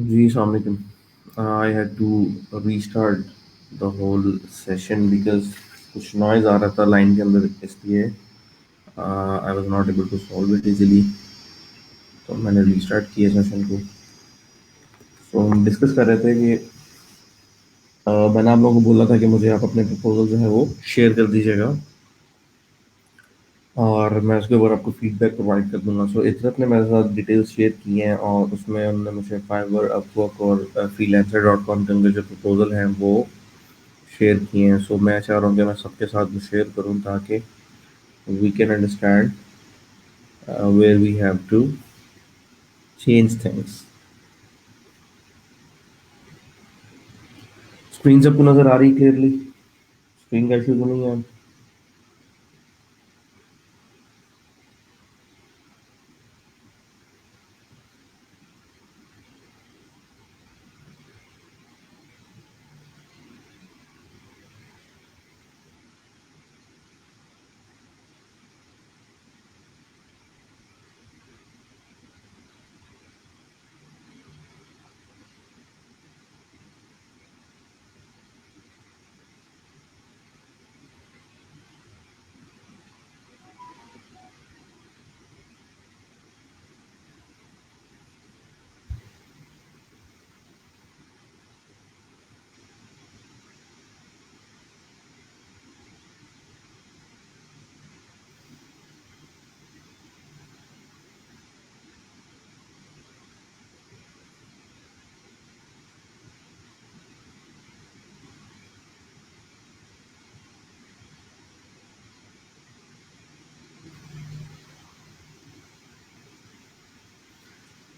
जी, अस्सलाम वालेकुम। I had to restart the whole session because कुछ नॉइज़ आ रहा था लाइन के अंदर इसलिए I was not able to solve it easily. तो मैंने रीस्टार्ट किया सेशन को। तो हम डिस्कस कर रहे थे कि मैंने आप लोगों को बोला था कि मुझे आप अपने प्रपोजल जो है वो शेयर कर दीजिएगा और मैं उसके ऊपर आपको फीडबैक प्रोवाइड कर दूंगा। सो इतरत ने मेरे साथ डिटेल्स शेयर की हैं और उसमें उन्होंने मुझे फाइवर, अपवर्क और freelancer.com के अंदर जो प्रपोजल हैं वो शेयर किए हैं। सो मैं चाह रहा हूँ कि मैं सबके साथ में शेयर करूँ ताकि we can understand where we have to change things. Screen सबको नज़र आ रही क्लियरली? स्क्रीन का इशू तो नहीं है?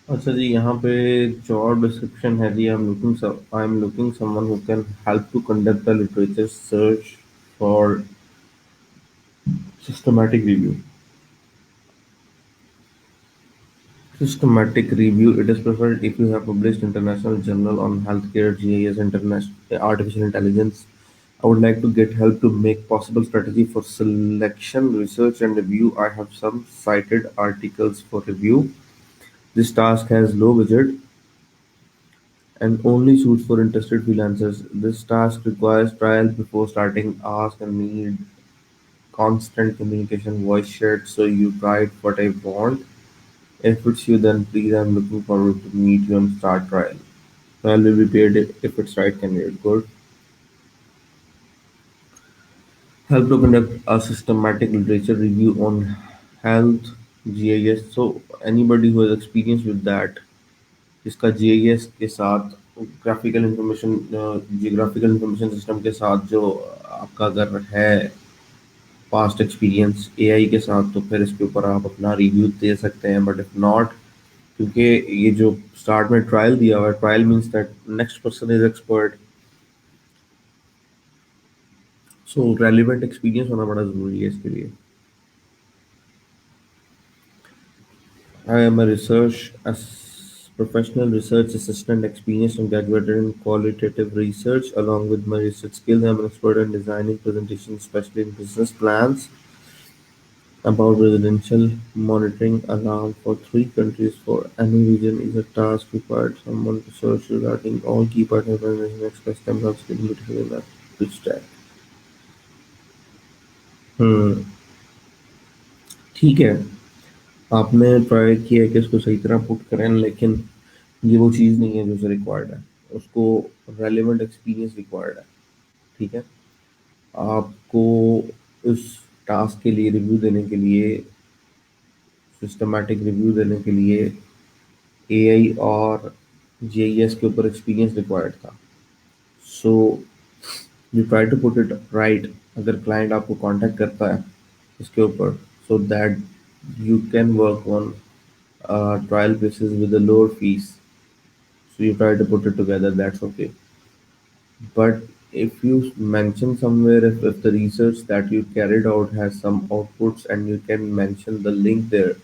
अच्छा जी, यहाँ पे जॉब डिस्क्रिप्शन है जी। I am looking someone who can help to conduct the literature search for systematic review. Systematic review. It is preferred if you have published international journal on healthcare, GIS, international artificial intelligence. I would like to get help to make possible strategy for selection, research, and review. I have some cited articles for review. This task has low budget and only suits for interested freelancers. This task requires trial before starting. Ask and need constant communication, voice chat, so you write what I want. If it's you, then please, I'm looking forward to meet you and start trial. Trial will be paid if it's right candidate. Good. Help to conduct a systematic literature review on health, GIS. So anybody who has experience with that, जिसका GIS के साथ graphical information geographical information system के साथ जो आपका अगर है past experience AI के साथ, तो फिर इसके ऊपर आप अपना रिव्यू दे सकते हैं। बट इफ नॉट, क्योंकि ये जो स्टार्ट में ट्रायल दिया हुआ है, trial means that next person is expert. So relevant experience होना बड़ा ज़रूरी है इसके लिए। I am a research professional research assistant experienced and graduated in qualitative research. Along with my research skills, I'm an expert in designing presentations, especially in business plans about residential monitoring alarm for 3 countries for any region is a task required someone to search regarding all key partners and express themselves in beautiful in that pitch deck. हम्म, ठीक है। आपने try किया है कि उसको सही तरह put करें, लेकिन ये वो चीज़ नहीं है जो उसे रिक्वायर्ड है। उसको रेलेवेंट एक्सपीरियंस रिक्वायर्ड है। ठीक है। आपको उस टास्क के लिए रिव्यू देने के लिए, सिस्टमैटिक रिव्यू देने के लिए एआई और जीआईएस के ऊपर एक्सपीरियंस रिक्वायर्ड था। So you try to put it right. अगर क्लाइंट आपको कांटेक्ट करता है इसके ऊपर, so that you can work on a trial basis with a lower fees. So you try to put it together, that's okay. But if you mention somewhere, if the research that you carried out has some outputs and you can mention the link there,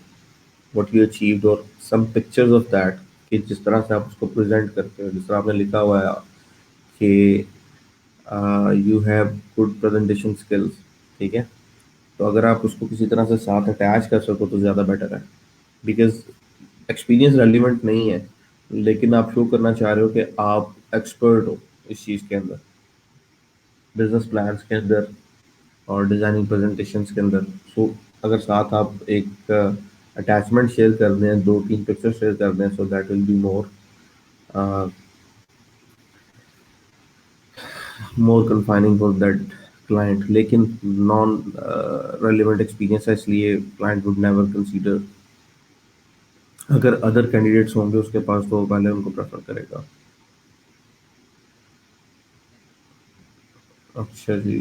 what you achieved or some pictures of that, कि जिस तरह से आप उसको present करते हो, जिस तरह आपने लिखा हुआ है कि you have good presentation skills. ठीक है। तो अगर आप उसको किसी तरह से साथ अटैच कर सको तो ज़्यादा बेटर है, बिकॉज एक्सपीरियंस रेलिवेंट नहीं है। लेकिन आप शो करना चाह रहे हो कि आप एक्सपर्ट हो इस चीज़ के अंदर, बिजनेस प्लान्स के अंदर और डिजाइनिंग प्रेजेंटेशंस के अंदर। सो अगर साथ आप एक अटैचमेंट शेयर कर दें, दो तीन पिक्चर शेयर कर दें, so that will be more more confining for that client. लेकिन नॉन रेलिवेंट एक्सपीरियंस है, इसलिए क्लाइंट वुड नेवर कंसीडर। अगर अदर कैंडिडेट्स होंगे उसके पास तो वो पहले उनको प्रेफर करेगा। अच्छा जी।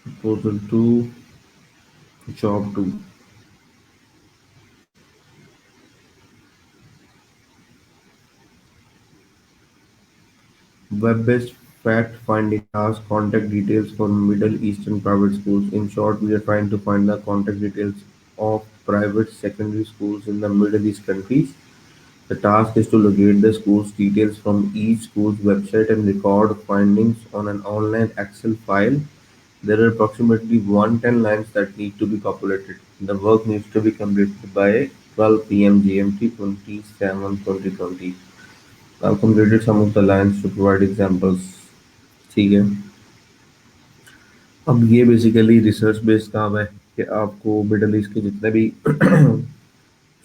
Proposal two, job two. Web-based fact-finding task, contact details for Middle Eastern private schools. In short, we are trying to find the contact details of private secondary schools in the Middle East countries. The task is to locate the school's details from each school's website and record findings on an online Excel file. There are approximately 110 lines that need to be populated. The work needs to be completed by 12 p.m. GMT 27/2020. I've completed some of the lines to provide examples. ठीक है। अब ये basically research based काम है कि आपको middle east के जितने भी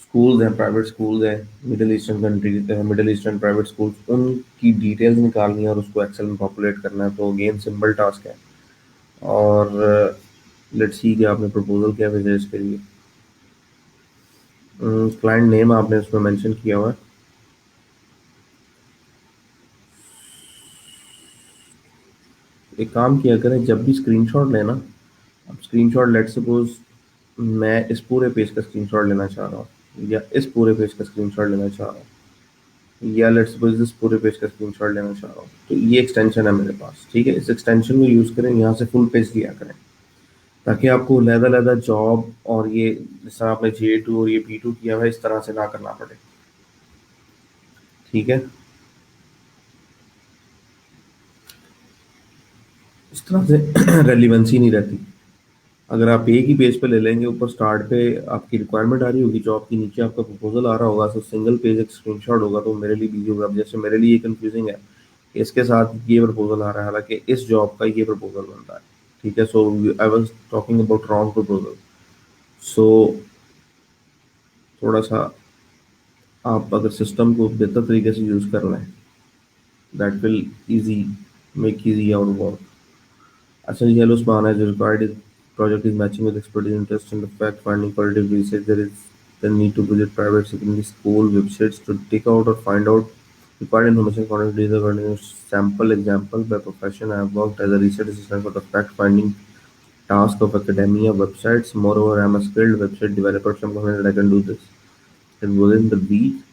स्कूल्स हैं, प्राइवेट स्कूल्स हैं, middle eastern country, middle eastern private schools, उनकी डिटेल्स निकालनी है और उसको एक्सेल में पॉपुलेट करना है। तो अगेन सिंपल टास्क है। और लेट्स सी कि आपने प्रपोजल क्या भेजा है इसके लिए। क्लाइंट नेम आपने उसमें मेंशन किया हुआ है। एक काम किया करें, जब भी स्क्रीनशॉट लेना, अब स्क्रीनशॉट लेट सपोज मैं इस पूरे पेज का स्क्रीनशॉट लेना चाह रहा हूँ, या इस पूरे पेज का स्क्रीनशॉट लेना चाह रहा हूँ, या लेट्स सपोज इस पूरे पेज का स्क्रीनशॉट लेना चाह रहा हूँ, तो ये एक्सटेंशन है मेरे पास। ठीक है, इस एक्सटेंशन को यूज़ करें, यहाँ से फुल पेज लिया करें, ताकि आपको लहदा जॉब और ये जिस तरह आपने J2 और ये P2 किया हुआ है इस तरह से ना करना पड़े। ठीक है, इस तरह से रेलिवेंसी नहीं रहती। अगर आप एक ही पेज पे ले लेंगे, ऊपर स्टार्ट पे आपकी रिक्वायरमेंट आ रही होगी जॉब की, नीचे आपका प्रपोजल आ रहा होगा, तो सिंगल पेज एक स्क्रीनशॉट होगा, तो मेरे लिए भी होगा। अब जैसे मेरे लिए ये कंफ्यूजिंग है कि इसके साथ ये प्रपोजल आ रहा है, हालांकि इस जॉब का ये प्रपोजल बनता है। ठीक है, so I was talking about wrong proposal. So थोड़ा सा आप अगर सिस्टम को बेहतर तरीके से यूज़ कर लें, that will easy make easy our work. Essentially, Hello Span has required is project is matching with expertise, interest, and the fact finding qualitative research. There is the need to visit private secondary school websites to take out or find out required information. According to the sample example by profession, I have worked as a research assistant for the fact finding task of academia websites. Moreover, I am a skilled website developer, so I'm confident that I can do this. And within the week,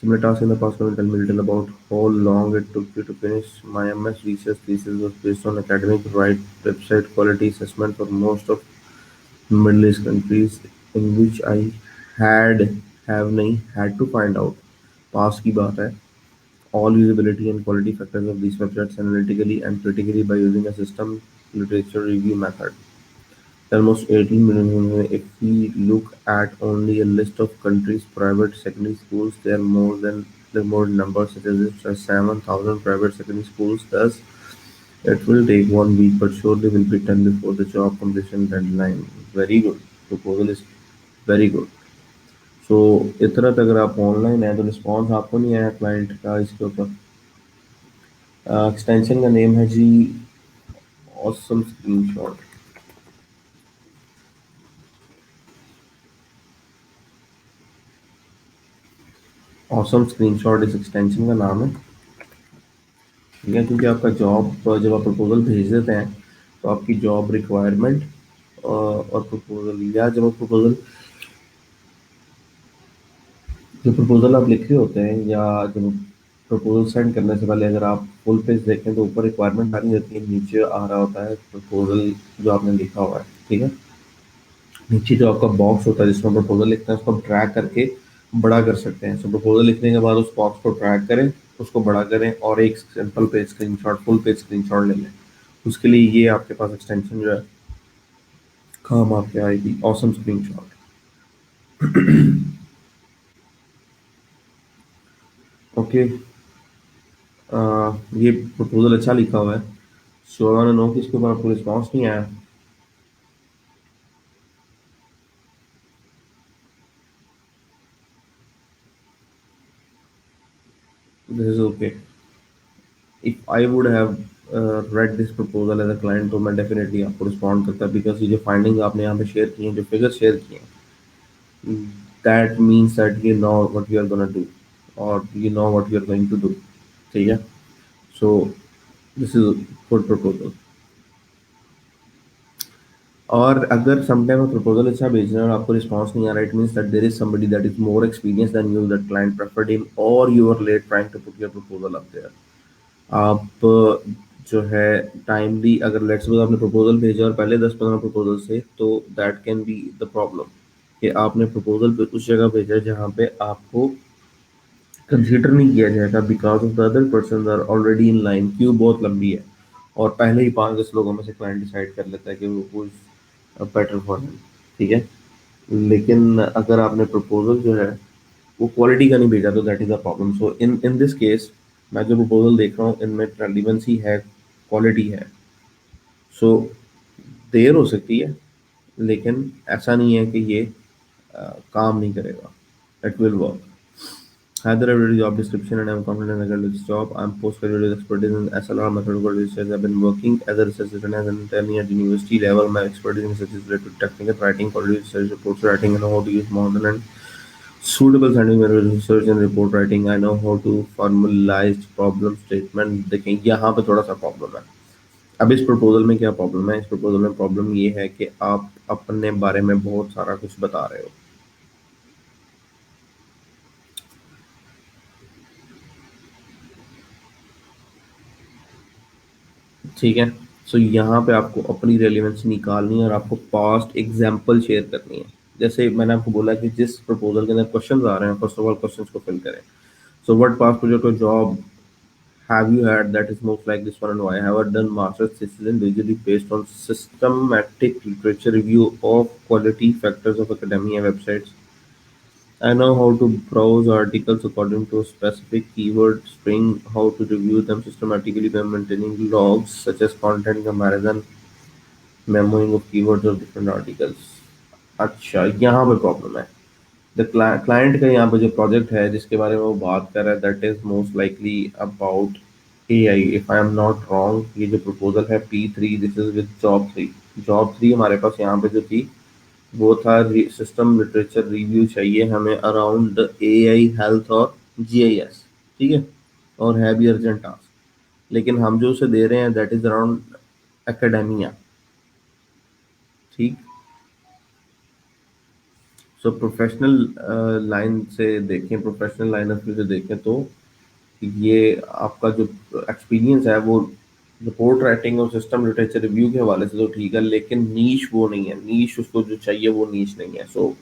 similar task in the past. Can you tell me a little about how long it took you to finish? My MS research thesis was based on academic right website quality assessment for most of Middle East countries, in which I had have नहीं had to find out, पास की बात है, all usability and quality factors of these websites analytically and critically by using a system literature review method. Almost 18 million. If we look at only a list of countries' private secondary schools, there are more numbers such as 7,000 private secondary schools. Thus, it will take 1 week, but surely will be done before the job completion deadline. Very good. Proposal is very good. So इतना तक अगर आप online है तो response आपको नहीं आया client का इसके ऊपर। एक्सटेंशन का नेम है जी ऑसम स्क्रीनशॉट। ऑसम स्क्रीनशॉट इस एक्सटेंशन का नाम है। ठीक है, क्योंकि आपका जॉब जब आप प्रपोजल भेज देते हैं तो आपकी जॉब रिक्वायरमेंट और प्रपोजल, या जब प्रपोजल आप लिख रहे होते हैं, या जब प्रपोजल सेंड करने से पहले अगर आप फुल पेज देखें तो ऊपर रिक्वायरमेंट आ रही होती है, नीचे आ रहा होता है प्रपोजल जो आपने लिखा हुआ है। ठीक है, नीचे जो आपका बॉक्स होता है जिसमें प्रपोजल लिखते हैं उसको आप ड्रैग करके बड़ा कर सकते हैं। सो प्रपोजल लिखने के बाद उस बॉक्स को ड्रैग करें, उसको बड़ा करें और एक simple page screenshot, full page screenshot ले लें। उसके लिए ये आपके पास एक्सटेंशन जो है काम आपके आएगी, ऑसम स्क्रीनशॉट। ओके, ये प्रपोजल अच्छा लिखा हुआ है। So I want to know कि इसके ऊपर आपको रिस्पॉन्स नहीं आया। This is okay. If I would have read this proposal as a client तो मैं डेफिनेटली आपको रिस्पॉन्ड करता, बिकॉज ये जो फाइंडिंग आपने यहाँ पे शेयर की हैं, जो फिगर शेयर किए हैं, that means that you know what you are gonna do, और you know what you are going to do. ठीक है। So this is good proposal. और अगर समटाइम प्रपोजल अच्छा भेज रहे हैं और आपको रिस्पॉन्स नहीं आ रहा, it means that there is somebody that is more experience than you, that client preferred him, और you are late trying to put your proposal up there. आप जो है टाइमली, अगर लेट्स सपोज आपने प्रपोजल भेजा और पहले 10-15 प्रपोजल से, तो that can be the problem कि आपने प्रपोजल पे उस जगह भेजा जहाँ पे आपको कंसीडर नहीं किया जाएगा, because of the other person are already in line, queue बहुत लंबी है, और पहले ही 5-10 लोगों में से क्लाइंट डिसाइड कर लेता है कि वो बेटर फॉर हिम। ठीक है। लेकिन अगर आपने प्रपोजल जो है वो क्वालिटी का नहीं भेजा, तो that is a problem. So in in this case, मैं जो प्रपोजल देख रहा हूँ इनमें रेलिवेंसी है, क्वालिटी है। सो देर हो सकती है, लेकिन ऐसा नहीं है कि ये काम नहीं करेगा। It will work. Either I read the job description and I'm confident I can do this job. I'm post-graduate with expertise in SLR methodological research. I've been working as a research assistant as an intern at university level. My expertise in research is related to technical writing, quality research, reports writing, and how to use modern and suitable scientific methods research and report writing. I know how to formalize problem statement. देखें यहाँ पे थोड़ा सा problem है। अब इस proposal में क्या प्रॉब्लम है? इस प्रपोजल में प्रॉब्लम ये है कि आप अपने बारे में बहुत सारा कुछ बता रहे हो। ठीक है। सो यहाँ पे आपको अपनी रेलिवेंस निकालनी है और आपको पास्ट एग्जाम्पल शेयर करनी है। जैसे मैंने आपको बोला कि जिस प्रपोजल के अंदर क्वेश्चंस आ रहे हैं, फर्स्ट ऑफ ऑल क्वेश्चंस को फिल करें। सो व्हाट पास्ट प्रोजेक्ट और job have you had that is most like this one, and why? Have I done master's thesis and usually based on systematic literature review of quality factors of academia websites? I know how to browse articles according to a specific keyword string, how to review them systematically by maintaining logs such as content comparison, memoing of keywords of different articles. अच्छा, यहाँ पे problem है। The client का यहाँ पे जो project है जिसके बारे में वो बात कर रहा है, that is most likely about AI, if I am not wrong. ये जो प्रपोजल है P3, this is with job 3। Job 3 हमारे पास यहाँ पे जो थी वो था सिस्टम लिटरेचर रिव्यू चाहिए हमें अराउंड एआई, हेल्थ और जीआईएस। ठीक है। और है भी अर्जेंट टास्क, लेकिन हम जो उसे दे रहे हैं दैट इज अराउंड एकेडेमिया। ठीक। सो प्रोफेशनल लाइन से देखें, प्रोफेशनल लाइन ऑफ व्यू से देखें, तो ये आपका जो एक्सपीरियंस है वो रिपोर्ट राइटिंग और सिस्टम लिटरेचर रिव्यू के हवाले से तो ठीक है, लेकिन नीश वो नहीं है, नीश उसको जो चाहिए वो नीश नहीं है। सो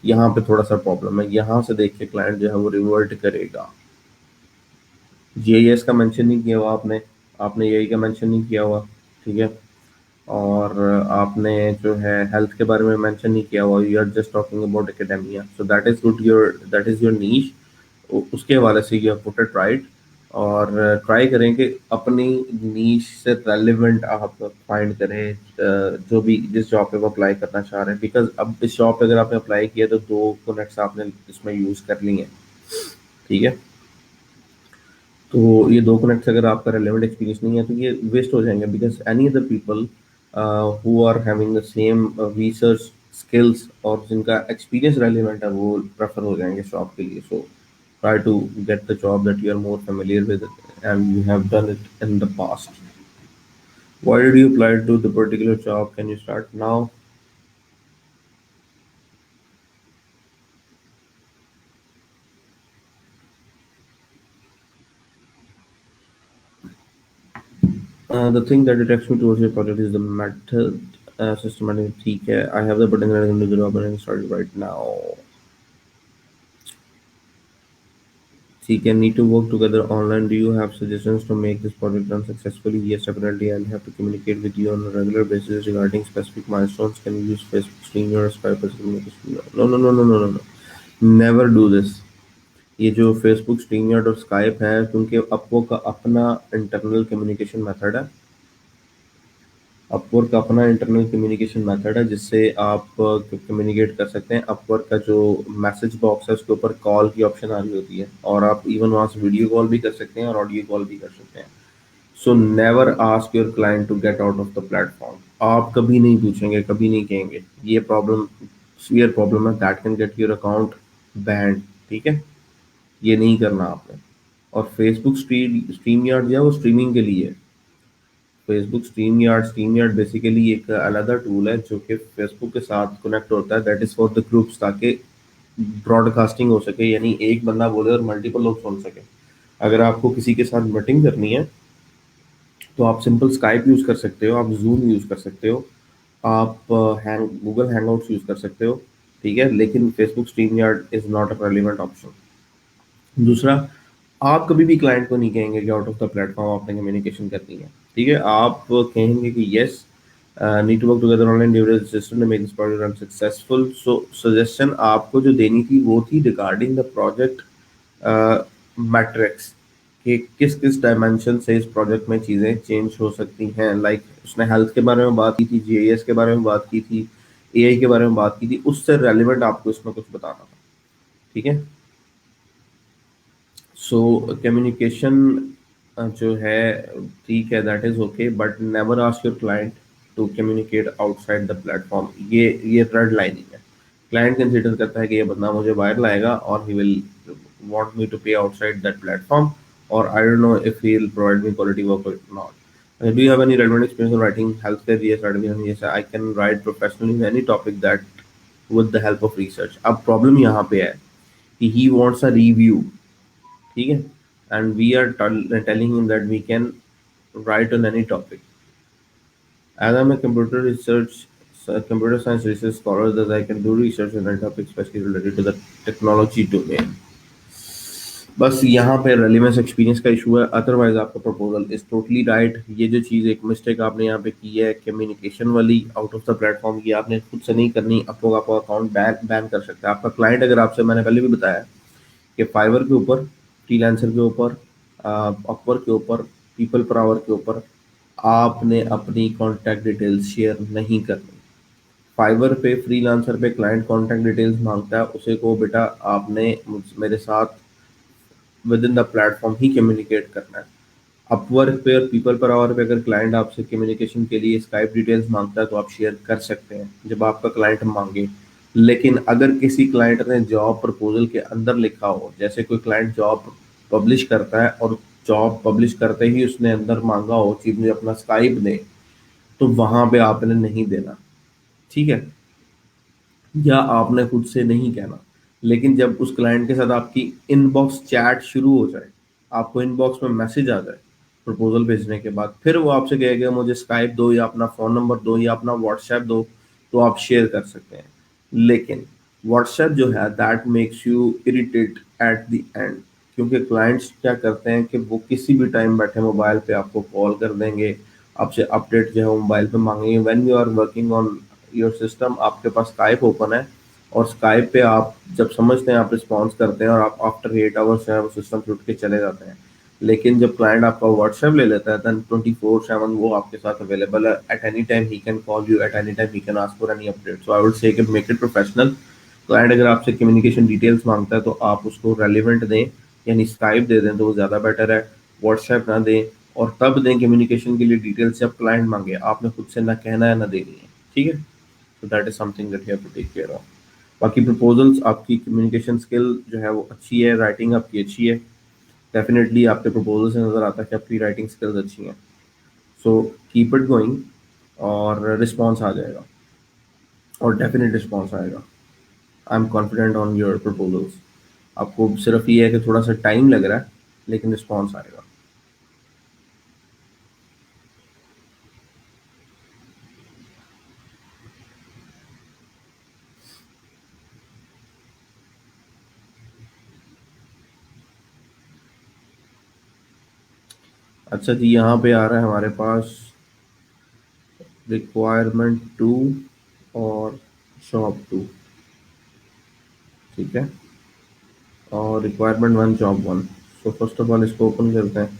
यहाँ पे थोड़ा सा प्रॉब्लम है। यहाँ से देख के क्लाइंट जो है वो रिवर्ट करेगा। जीआईएस का मेंशन नहीं किया हुआ आपने, आपने एआई का मेंशन नहीं किया हुआ। ठीक है। और आपने जो है हेल्थ के बारे में मेंशन नहीं किया हुआ, you are just talking about academia. So that is good, your that is your niche. उसके हवाले से you have put it right. और ट्राई करें कि अपनी नीश से रेलिवेंट आप फाइंड करें, जो भी जिस जॉब पे वो अप्लाई करना चाह रहे हैं, बिकॉज अब इस जॉब पे अगर आपने अप्लाई किया तो 2 कनेक्ट्स आपने इसमें यूज कर लिए हैं। ठीक है। तो ये 2 कनेक्ट्स अगर आपका रेलेवेंट एक्सपीरियंस नहीं है तो ये वेस्ट हो जाएंगे, because any other people who are having the same research skills और जिनका एक्सपीरियंस रेलिवेंट है वो प्रेफर हो जाएंगे जॉब के लिए। सो try to get the job that you are more familiar with and you have done it in the past. Why did you apply to the particular job? Can you start now? The thing that attracts me towards your project is the method, systematic. ठीक है, I have the button that I can do the job and I can start it right now. ठीक है, need to work together online. Do you have suggestions to make this project run successfully? Yes, definitely. I'll have to communicate with you on a regular basis regarding specific milestones. Can you use Facebook Stream or Skype as communication? No, no, no, no, no, no, no. Never do this. ये जो Facebook StreamYard और Skype है, क्योंकि अपवो का अपना internal communication method है। Upwork का अपना इंटरनल कम्युनिकेशन मेथड है जिससे आप कम्युनिकेट कर सकते हैं। अपवर्क का जो मैसेज बॉक्स है उसके ऊपर कॉल की ऑप्शन आ रही होती है, और आप इवन वहाँ से वीडियो कॉल भी कर सकते हैं और ऑडियो कॉल भी कर सकते हैं। So never ask your client to get out of the platform. आप कभी नहीं पूछेंगे, कभी नहीं कहेंगे ये प्रॉब्लम, सीवियर प्रॉब्लम है, that can get your account banned. ठीक है, ये नहीं करना आपने। और फेसबुक स्ट्रीम यार्ड जो है वो स्ट्रीमिंग के लिए है। फेसबुक स्ट्रीम यार्ड बेसिकली एक अनदर टूल है जो कि फेसबुक के साथ कनेक्ट होता है, that is for the groups, ताकि ब्रॉडकास्टिंग हो सके, यानी एक बंदा बोले और मल्टीपल लोग सुन सके। अगर आपको किसी के साथ मीटिंग करनी है तो आप सिंपल स्काइप यूज कर सकते हो, आप जूम यूज कर सकते हो, आप हैंग गूगल हैंगआउट्स यूज कर सकते हो। ठीक है, लेकिन Facebook StreamYard is not a relevant option. दूसरा, आप कभी भी क्लाइंट को नहीं कहेंगे कि आउट ऑफ द प्लेटफॉर्म आपने कम्युनिकेशन करनी है। ठीक है, आप कहेंगे कि yes, need to work together online device system to make this project run successful. So suggestion आपको जो देनी थी वो थी रिगार्डिंग द प्रोजेक्ट मैट्रिक्स, कि किस किस डायमेंशन से इस प्रोजेक्ट में चीज़ें चेंज हो सकती हैं। लाइक उसने हेल्थ के बारे में बात की थी, जीआईएस के बारे में बात की थी, एआई के बारे में बात की थी, उससे रेलिवेंट आपको इसमें कुछ बताना था। ठीक है, सो कम्युनिकेशन जो है, ठीक है, that is okay, but never ask your client to communicate outside the platform. ये रेड लाइनिंग है। क्लाइंट कंसिडर करता है कि ये बंदा मुझे बाहर लाएगा और he will want me to pay outside that platform, और I don't know if he will provide me quality work और not. Do you have any relevant experience on writing health care? Yes, yes, I can write professionally in any topic that with the help of research. अब problem यहाँ पे है कि he wants a review। ठीक है, and we are telling him that we can write on any topic. As I'm a computer science research scholar, that I can do research on any topic, especially related to the technology domain. बस यहाँ पे relevance experience का issue है, otherwise आपका proposal is totally right. ये जो चीज़ एक mistake आपने यहाँ पे की है कम्युनिकेशन वाली आउट ऑफ द प्लेटफॉर्म की, आपने खुद से नहीं करनी। आपको आपका अकाउंट बैन बैन कर सकता है आपका क्लाइंट। अगर आपसे, मैंने पहले भी बताया कि फाइवर के ऊपर, फ्रीलांसर के ऊपर, अपवर्क के ऊपर, पीपल पर आवर के ऊपर आपने अपनी कॉन्टैक्ट डिटेल्स शेयर नहीं करनी। फाइवर पे, फ्रीलांसर पे क्लाइंट कॉन्टैक्ट डिटेल्स मांगता है, उसे को बेटा आपने मेरे साथ with in the platform he communicate करना है। अपवर्क पे और पीपल पर आवर पे अगर क्लाइंट आपसे कम्युनिकेशन के लिए स्काइप डिटेल्स मांगता है तो आप शेयर कर सकते हैं जब आपका क्लाइंट मांगे। लेकिन अगर किसी क्लाइंट ने जॉब प्रपोजल के अंदर लिखा हो, जैसे कोई क्लाइंट जॉब पब्लिश करता है और जॉब पब्लिश करते ही उसने अंदर मांगा हो कि मुझे अपना स्काइप दे, तो वहां पे आपने नहीं देना। ठीक है, या आपने खुद से नहीं कहना। लेकिन जब उस क्लाइंट के साथ आपकी इनबॉक्स चैट शुरू हो जाए, आपको इनबॉक्स में मैसेज आ जाए प्रपोजल भेजने के बाद, फिर वो आपसे कहेगा मुझे स्काइप दो या अपना फ़ोन नंबर दो या अपना व्हाट्सएप दो, तो आप शेयर कर सकते हैं। लेकिन व्हाट्सएप जो है that makes you irritate eight the and, क्योंकि क्लाइंट्स क्या करते हैं कि वो किसी भी टाइम बैठे मोबाइल पे आपको कॉल कर देंगे, आपसे अपडेट जो है मोबाइल पे मांगेंगे। When you are working on your system, आपके पास स्काइप ओपन है, और स्काइप पे आप जब समझते हैं आप रिस्पॉन्स करते हैं और आप आफ्टर 8 आवर्स जो है वो सिस्टम से उठ के चले जाते हैं। लेकिन जब क्लाइंट आपका व्हाट्सएप ले लेता है देन 24/7 वो आपके साथ अवेलेबल है। At any time he can call you, at any time he can ask for any update. So I would say make it professional. Client अगर आपसे कम्युनिकेशन डिटेल्स मांगता है तो आप उसको रेलिवेंट दें, यानी स्काइप दे दें तो वो ज़्यादा बेटर है। व्हाट्सएप ना दें, और तब दें कम्युनिकेशन के लिए डिटेल्स जब क्लाइंट मांगे, आपने खुद से ना कहना है ना देनी है। ठीक है, तो that is something that you have to take care of. बाकी प्रपोजल्स, आपकी कम्युनिकेशन स्किल जो है वो अच्छी है, राइटिंग आपकी अच्छी है, डेफिनेटली आपके प्रपोजल से नज़र आता है कि आपकी राइटिंग स्किल्स अच्छी हैं। सो कीप इट गोइंग, और रिस्पॉन्स आ जाएगा, और डेफिनेट रिस्पॉन्स आएगा। I am confident on your proposals. आपको सिर्फ ये है कि थोड़ा सा टाइम लग रहा है, लेकिन रिस्पॉन्स आएगा। अच्छा जी, यहाँ पे आ रहा है हमारे पास रिक्वायरमेंट टू और शॉप टू। ठीक है, और requirement one job one. So first of all इसको ओपन करते हैं।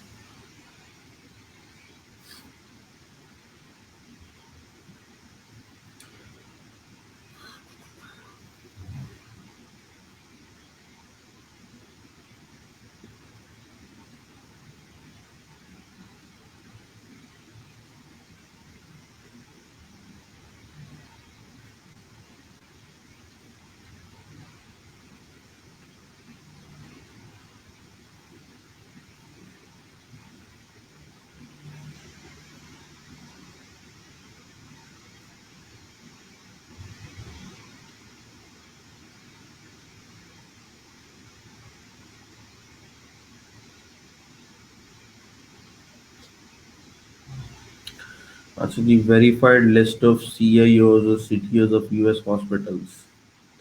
अच्छा जी, वेरीफाइड लिस्ट ऑफ CIOs और CTOs ऑफ US हॉस्पिटल्स।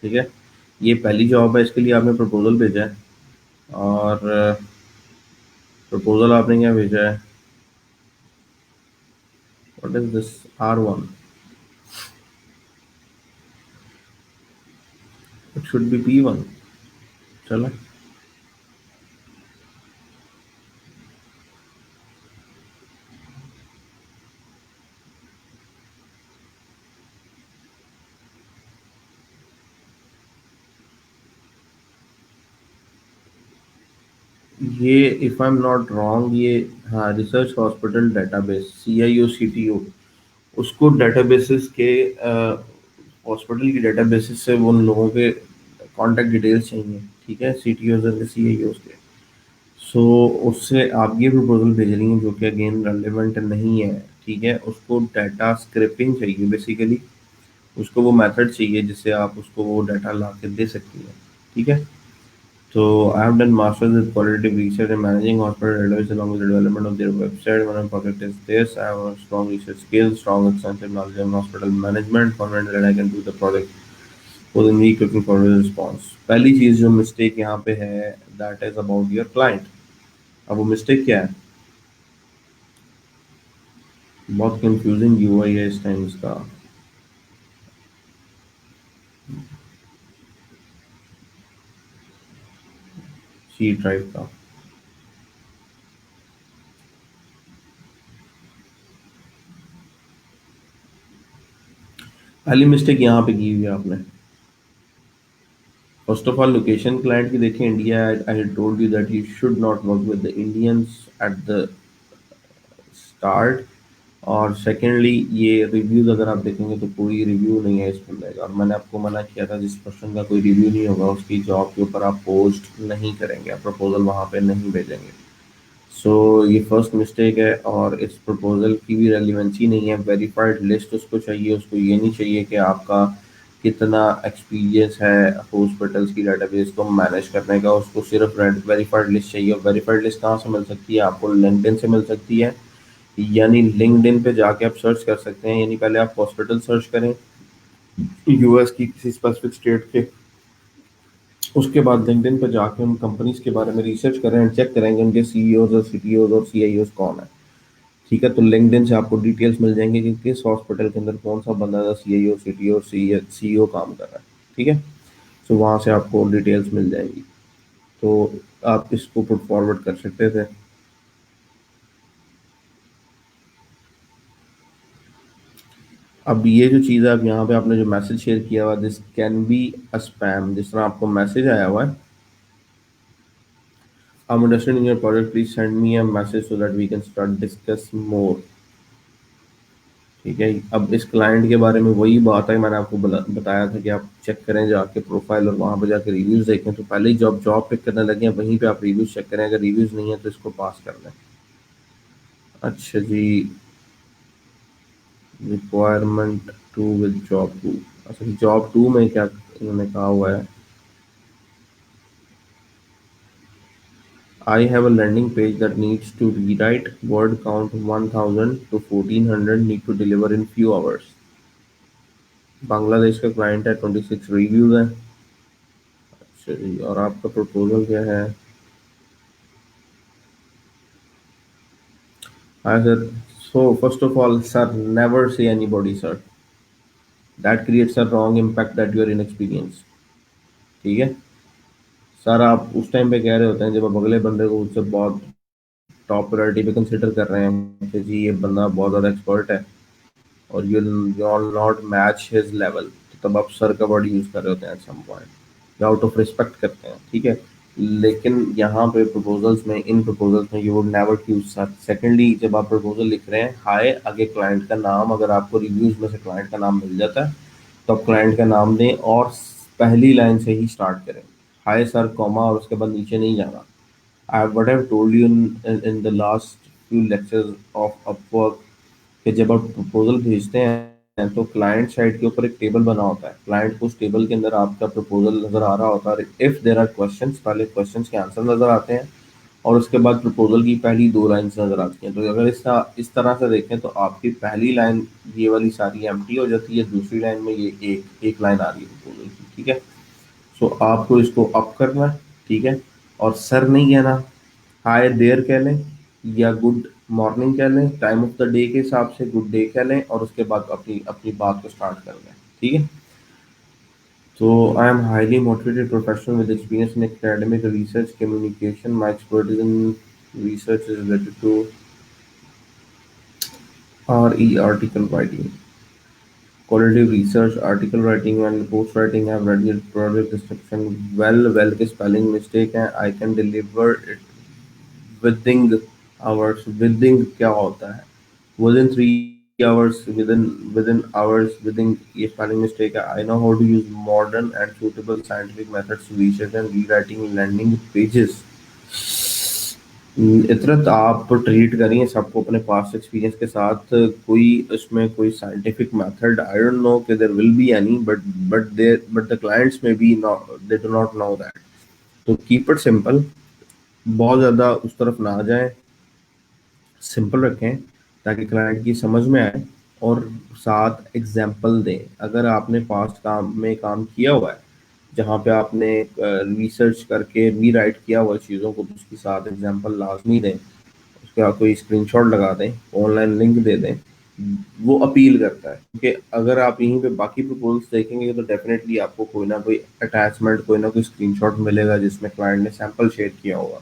ठीक है, ये पहली जॉब है, इसके लिए आपने प्रपोजल भेजा है। और प्रपोजल आपने क्या भेजा है? What is this? R1? It should be P1। चलो, ये if I am not wrong, ये हाँ, research hospital database, CIO CTO, उसको डेटाबेसेस के हॉस्पिटल की डेटाबेसेस से वो उन लोगों के कॉन्टैक्ट डिटेल्स चाहिए। ठीक है, CTOs और CIOs के। सो उससे आप ये प्रपोजल भेज रही हैं जो कि अगेन रेलेवेंट नहीं है। ठीक है, उसको डाटा स्क्रैपिंग चाहिए बेसिकली। उसको वो मेथड चाहिए जिससे आप उसको वो डाटा ला के दे सकती हैं। ठीक है, तो I have done masters with qualitative research and managing hospital database along with the development of their website. One project is this. I have a strong research skills, strong extensive knowledge in hospital management, confident that I can do the project within week looking for a response. पहली चीज़ जो mistake यहाँ पे है, that is about your client। अब वो mistake क्या है? बहुत कंफ्यूजिंग यूआई है इस टाइम इसका। सी ड्राइव का। पहली मिस्टेक यहाँ पे की हुई है आपने। First of all location client की देखें, India. I told you that you should not work with the Indians at the start. और सेकेंडली, ये रिव्यूज अगर आप देखेंगे तो कोई रिव्यू नहीं है इस बंदे का। और मैंने आपको मना किया था, जिस पर्सन का कोई रिव्यू नहीं होगा उसकी जॉब के ऊपर आप पोस्ट नहीं करेंगे, आप प्रपोजल वहाँ पे नहीं भेजेंगे। सो ये फर्स्ट मिस्टेक है, और इस प्रपोजल की भी रेलिवेंसी नहीं है। वेरीफाइड लिस्ट उसको चाहिए, उसको ये नहीं चाहिए कि आपका कितना एक्सपीरियंस है हॉस्पिटल्स की डेटाबेस को मैनेज करने का। उसको सिर्फ वेरीफाइड लिस्ट चाहिए। और वेरीफाइड लिस्ट कहाँ से मिल सकती है आपको? लिंक्डइन से मिल सकती है। यानी लिंक्डइन पे जाके आप सर्च कर सकते हैं। यानी पहले आप हॉस्पिटल सर्च करें US की किसी स्पेसिफिक स्टेट के, उसके बाद लिंक्डइन पे जाके उन कंपनीज के बारे में रिसर्च करें एंड चेक करेंगे उनके CEOs और CTOs और CIOs कौन है। ठीक है, तो लिंक्डइन से आपको डिटेल्स मिल जाएंगे कि किस हॉस्पिटल के अंदर कौन सा बंदा था CIO CTO और CEO काम कर रहा है। ठीक है, तो वहाँ से आपको डिटेल्स मिल जाएंगी। तो आप इसको पुट फॉरवर्ड कर सकते थे। अब ये जो चीज़ है, अब यहाँ पे आपने जो मैसेज शेयर किया हुआ, this can be a spam. जिस तरह आपको मैसेज आया हुआ है, I'm interested in your project, please send me a message so that we can start discuss more। ठीक है, अब इस क्लाइंट के बारे में वही बात है, मैंने आपको बताया था कि आप चेक करें जाके प्रोफाइल और वहाँ पे जाके रिव्यूज देखें। तो पहले ही जॉब जॉब पिक करने लगे हैं, वहीं पे आप रिव्यूज चेक करें। अगर रिव्यूज नहीं है तो इसको पास कर दें। अच्छा जी, requirement two with job two. अच्छा, जॉब टू में क्या इन्होंने कहा हुआ है? I have a landing page that needs to rewrite word count 1000 to 1400, need to deliver in few hours। Bangladesh का क्लाइंट है, 26 रिव्यूज है। अच्छा जी, और आपका प्रपोजल क्या है? Hi sir. So first of all, sir, never say anybody sir. That creates a wrong impact that you are inexperienced. ठीक है? सर आप उस टाइम पे कह रहे होते हैं जब आप अगले बंदे को उससे बहुत टॉप प्रायोरिटी पे कंसिडर कर रहे हैं कि जी ये बंदा बहुत ज़्यादा एक्सपर्ट है और you are not match his level, तो तब आप सर का वर्ड यूज़ कर रहे होते हैं एट सम पॉइंट, या आउट ऑफ रिस्पेक्ट करते हैं, ठीक है। लेकिन यहाँ पे प्रपोजल्स में, इन प्रपोजल्स में you would never use sir. Secondly, जब आप प्रपोजल लिख रहे हैं, हाय आगे क्लाइंट का नाम, अगर आपको रिव्यूज में से क्लाइंट का नाम मिल जाता है तो आप क्लाइंट का नाम दें और पहली लाइन से ही स्टार्ट करें, हाय सर कॉमा, और उसके बाद नीचे नहीं जाना। what I've told you in the last few lectures of Upwork कि जब आप प्रपोजल भेजते हैं तो क्लाइंट साइड के ऊपर एक टेबल बना होता है, क्लाइंट को उस टेबल के अंदर आपका प्रपोजल नजर आ रहा होता है। इफ देर आर क्वेश्चंस, पहले क्वेश्चंस के आंसर नजर आते हैं और उसके बाद प्रपोजल की पहली दो लाइंस नजर आती हैं। तो अगर इस तरह से देखें तो आपकी पहली लाइन ये वाली सारी एम्प्टी हो जाती है, दूसरी लाइन में ये एक एक लाइन आ रही है प्रपोजल की, ठीक है। सो आपको इसको अप करना है, ठीक है। और सर नहीं कहना, हाय देयर कह लें या गुड मॉर्निंग कह लें, टाइम ऑफ द डे के हिसाब से गुड डे कह लें और उसके बाद अपनी अपनी बात को स्टार्ट कर लें, ठीक है। तो I M highly motivated professional with experience in academic research communication, my expertise in research is related to RE article writing, qualitative research, article writing and post writing. Have read your project description well के spelling mistake है, I can deliver it within hours। within क्या होता है? within 3 hours, within hours, within ये spelling mistake है। I know how to use modern and suitable scientific methods to research and rewriting landing pages। इतरत आप treat करिए सबको अपने past experience के साथ, कोई इसमें कोई scientific method, I don't know कि there will be any, but the clients में be, they do not know that. तो कीप इट सिंपल, बहुत ज़्यादा उस तरफ ना जाएं, सिंपल रखें ताकि क्लाइंट की समझ में आए, और साथ एग्जाम्पल दें। अगर आपने पास्ट काम में काम किया हुआ है जहाँ पे आपने रिसर्च करके रीराइट किया हुआ है चीज़ों को, तो उसके साथ एग्जाम्पल लाजमी दें, उसका कोई स्क्रीनशॉट लगा दें, ऑनलाइन लिंक दे दें। वो अपील करता है, क्योंकि अगर आप यहीं पे बाकी प्रपोजल्स देखेंगे तो डेफिनेटली आपको कोई ना कोई अटैचमेंट, कोई ना कोई स्क्रीनशॉट मिलेगा जिसमें क्लाइंट ने सैंपल शेयर किया होगा।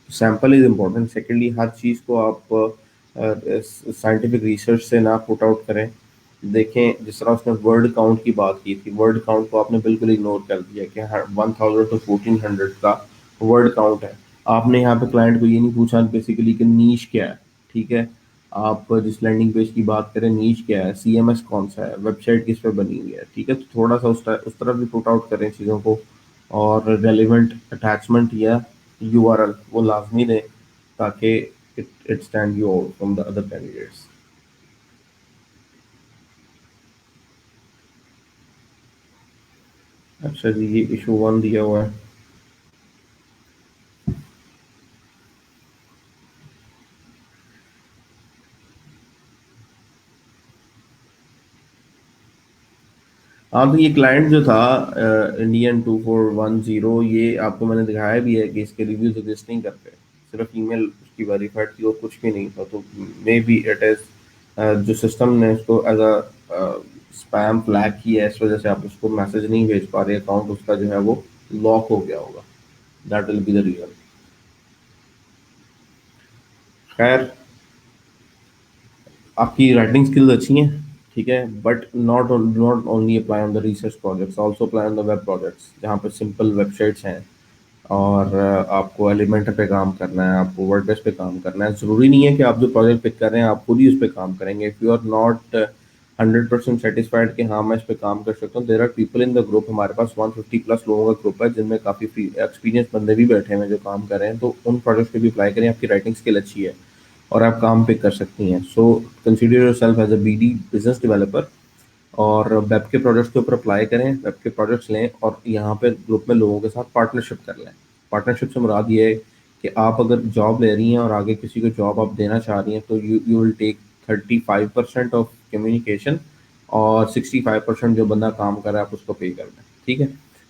Sample is important. सेकेंडली, हर चीज़ को आप साइंटिफिक रिसर्च से ना पुट आउट करें। देखें, जिस तरह उसने वर्ड काउंट की बात की थी, वर्ड काउंट को आपने बिल्कुल इग्नोर कर दिया कि हर 1000 to 1400 का वर्ड काउंट है। आपने यहाँ पे क्लाइंट को ये नहीं पूछा बेसिकली कि नीश क्या है, ठीक है। आप जिस लैंडिंग पेज की बात करें, नीश क्या है, सीएमएस कौन सा है, वेबसाइट किस पे बनी हुई है, ठीक है। तो थोड़ा सा उस तरफ भी पुट आउट करें चीज़ों को, और रेलिवेंट अटैचमेंट या यूआरएल वो लाजमी दें ताकि it stand you out from the other candidates. अच्छा जी, ये इशू वन दिया हुआ है। हाँ, तो ये क्लाइंट जो था इंडियन 2410, ये आपको मैंने दिखाया भी है कि इसके रिव्यूज एग्जिस्ट नहीं करते, सिर्फ ईमेल उसकी वेरीफाइड थी और कुछ भी नहीं था। तो मे बी इट इज जो सिस्टम ने उसको एज अ स्पैम फ्लैग किया है, इस वजह से आप उसको मैसेज नहीं भेज पा रहे, अकाउंट उसका जो है वो लॉक हो गया होगा। That will be the reason. खैर, आपकी राइटिंग स्किल्स अच्छी हैं, ठीक है, but not only apply on the research projects, also apply on the web projects जहाँ पे सिंपल वेबसाइट्स हैं और आपको एलिमेंटर पे काम करना है, आपको वर्डप्रेस पे काम करना है। ज़रूरी नहीं है कि आप जो प्रोजेक्ट पिक कर रहे हैं आप खुद ही उस पर काम करेंगे। If you are not 100% satisfied कि हाँ मैं इस पर काम कर सकता हूँ, there are people in the group. हमारे पास 150 प्लस लोगों का ग्रुप है जिनमें काफ़ी एक्सपीरियंस बंदे भी बैठे हुए हैं जो काम कर रहे हैं। तो उन प्रोजेक्ट्स पे भी अप्लाई करें, आपकी राइटिंग स्किल अच्छी है और आप काम पिक कर सकती हैं। So consider yourself as a BD, business developer, और वेब के प्रोजेक्ट्स के ऊपर अप्लाई करें, वेब के प्रोजेक्ट्स लें और यहाँ पे ग्रुप में लोगों के साथ पार्टनरशिप कर लें। पार्टनरशिप से मुराद ये है कि आप अगर जॉब ले रही हैं और आगे किसी को जॉब आप देना चाह रही हैं तो you will take 35% of communication और 65% जो बंदा काम कर रहा है आप उसको पे कर दें, ठीक है।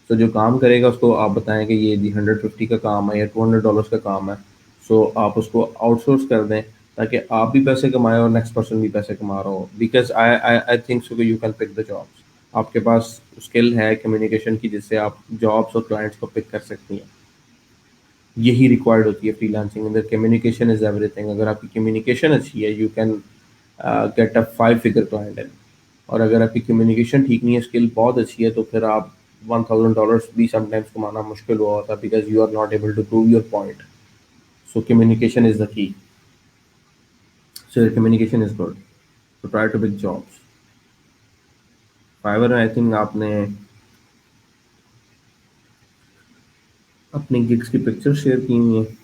तो जो काम करेगा उसको आप बताएं कि ये 150 का काम है या $200 का काम है, सो आप उसको आउटसोर्स कर दें ताकि आप भी पैसे कमाए और नेक्स्ट पर्सन भी पैसे कमा रहा हो, because I I I think so you can pick the jobs. आपके पास स्किल है कम्युनिकेशन की, जिससे आप जॉब्स और क्लाइंट्स को पिक कर सकती हैं। यही रिक्वायर्ड होती है फ्रीलांसिंग अंदर, कम्युनिकेशन इज एवरीथिंग। अगर आपकी कम्युनिकेशन अच्छी है, you can get a 5 figure client in. और अगर आपकी कम्युनिकेशन ठीक नहीं है, स्किल बहुत अच्छी है, तो फिर आप $1000 भी समटाइम्स कमाना मुश्किल हुआ होता है, because you are not able to prove your point. So communication is the key. So your communication is good, तो try to pick jobs. Fiverr में आई थिंक आपने अपनी गिग्स की पिक्चर शेयर की हुई है।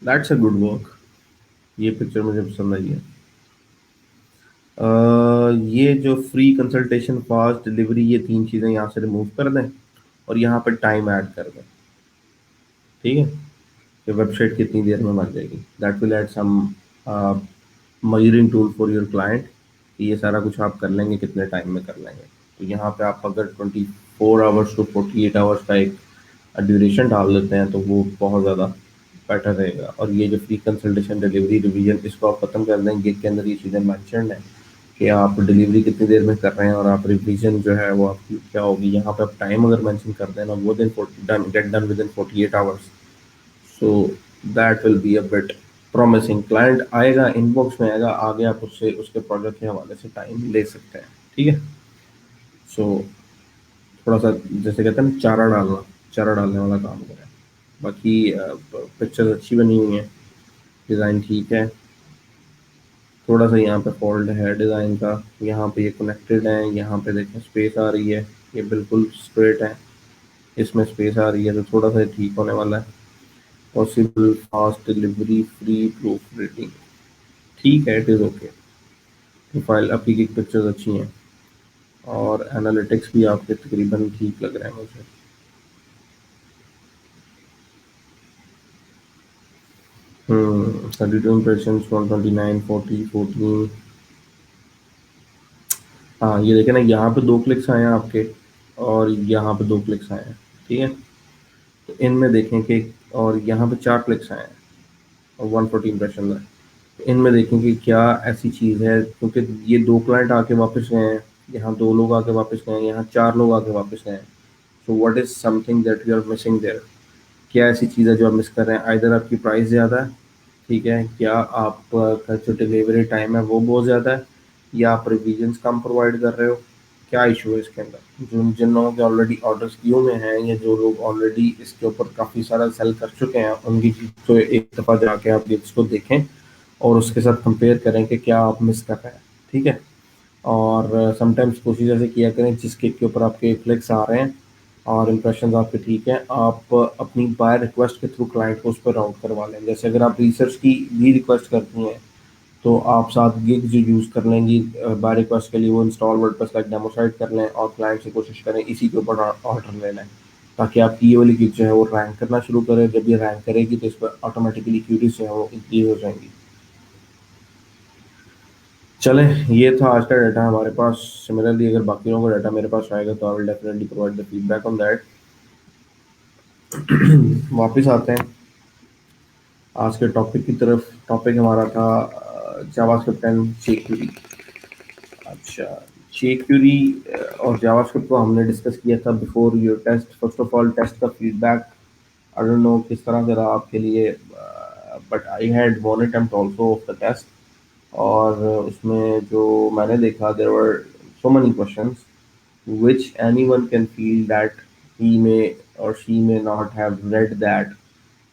That's a good work. ये picture मुझे पसंद आई है। ये जो फ्री कंसल्टेशन, फास्ट डिलीवरी, ये तीन चीज़ें यहाँ से रिमूव कर दें और यहाँ पे टाइम ऐड कर दें। ठीक है, कि वेबसाइट कितनी देर में बन जाएगी। That will add some measuring tool for your client, कि ये सारा कुछ आप कर लेंगे, कितने टाइम में कर लेंगे। तो यहाँ पे आप अगर 24 आवर्स टू 48 आवर्स का एक ड्यूरेशन डाल देते हैं, तो वो बहुत ज़्यादा बेटर रहेगा। और ये जो फ्री कंसल्टेशन, डिलीवरी, रिवीजन, इसको आप खत्म कर देंगे। गिग के अंदर ये चीज़ें मैंशन है कि आप डिलीवरी कितनी देर में कर रहे हैं, और आप रिवीजन जो है वो आपकी क्या होगी। यहाँ पे आप टाइम अगर मेंशन कर देना, वो दिन done, get done with in 48 hours. So that will be a bit promising. Client आएगा, इनबॉक्स में आएगा, आगे आप उससे उसके प्रोजेक्ट के हवाले से टाइम ले सकते हैं। ठीक है। सो थोड़ा सा, जैसे कहते हैं ना, चारा डालना, चारा डालने वाला काम करें। बाकी पिक्चर अच्छी बनी हुई है, डिज़ाइन ठीक है। थोड़ा सा यहाँ पे फॉल्ट है डिज़ाइन का, यहाँ पे ये कनेक्टेड है, यहाँ पे देखें स्पेस आ रही है, ये बिल्कुल स्ट्रेट है, इसमें स्पेस आ रही है, तो थोड़ा सा ठीक होने वाला है। Possible fast delivery, free proof rating, ठीक है, इट इज़ ओके। प्रोफाइल आपकी की पिक्चर्स अच्छी हैं, और एनालिटिक्स भी आपके तकरीबन ठीक लग रहे हैं मुझे। 32 इम्प्रेशन, 129, 40, 14। हाँ, ये देखें ना, यहाँ पे 2 क्लिक्स आए हैं आपके, और यहाँ पे 2 क्लिक्स आए हैं। ठीक है, तो इनमें देखें कि, और यहाँ पे 4 क्लिक्स आए हैं और 140 इम्प्रेशन है। तो इनमें देखें कि क्या ऐसी चीज़ है, क्योंकि ये 2 क्लाइंट आके वापस गए हैं, यहाँ 2 लोग आके वापस गए हैं, यहाँ 4 लोग आके वापस गए हैं। So what is something that you are missing there. क्या ऐसी चीज़ है जो आप मिस कर रहे हैं? आइदर आपकी प्राइस ज़्यादा है, ठीक है, क्या आपका जो डिलीवरी टाइम है वो बहुत ज़्यादा है, या आप रिवीजन्स कम प्रोवाइड कर रहे हो। क्या इशू है इसके अंदर? जो जिन लोगों के ऑलरेडी ऑर्डर्स क्यू में हैं, या जो लोग ऑलरेडी इसके ऊपर काफ़ी सारा सेल कर चुके हैं, उनकी तो एक दफ़ा जाके आप इसको देखें और उसके साथ कंपेयर करें कि क्या आप मिस कर रहे हैं। ठीक है। और समटाइम्स कोशिश ऐसे किया करें, जिस केक के ऊपर आपके फ्लिक्स आ रहे हैं और इंप्रेशंस आपके ठीक हैं, आप अपनी बाय रिक्वेस्ट के थ्रू क्लाइंट को उस पर राउट करवा लें। जैसे अगर आप रिसर्च की भी रिक्वेस्ट करती हैं, तो आप साथ गिग जो यूज़ कर लेंगी बाय रिक्वेस्ट के लिए, वो install WordPress like demo site कर लें, और क्लाइंट से कोशिश करें इसी के ऊपर ऑर्डर ले लें, ताकि आपकी ये वाली गिग जो है वो रैंक करना शुरू करे। जब ये रैंक करेगी, तो इस पर ऑटोमेटिकली क्यूरीज जो है वो इंक्रीज हो जाएंगी। चलें, ये था आज का डाटा हमारे पास। सिमिलरली अगर बाकी लोगों का डाटा मेरे पास आएगा, तो I will definitely provide the feedback on that. वापस आते हैं आज के टॉपिक की तरफ। टॉपिक हमारा था जावास्क्रिप्ट एंड jQuery। अच्छा, jQuery और जावास्क्रिप्ट को हमने डिस्कस किया था before your test. First of all, test का फीडबैक आई डोंट नो किस तरह से रहा आपके लिए, but I had one attempt also of the test. और उसमें जो मैंने देखा, there were so many questions which anyone can feel that he may or she may not have read that,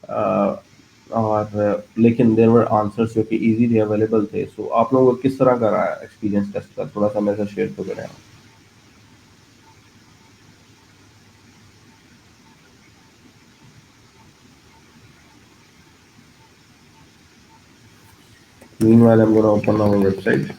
uh, और लेकिन देयर वर आंसर्स जो कि easily available थे। सो आप लोगों को किस तरह का रहा एक्सपीरियंस टेस्ट का, थोड़ा सा मेरे साथ शेयर तो करें आप। Meanwhile, I'm going to open our website.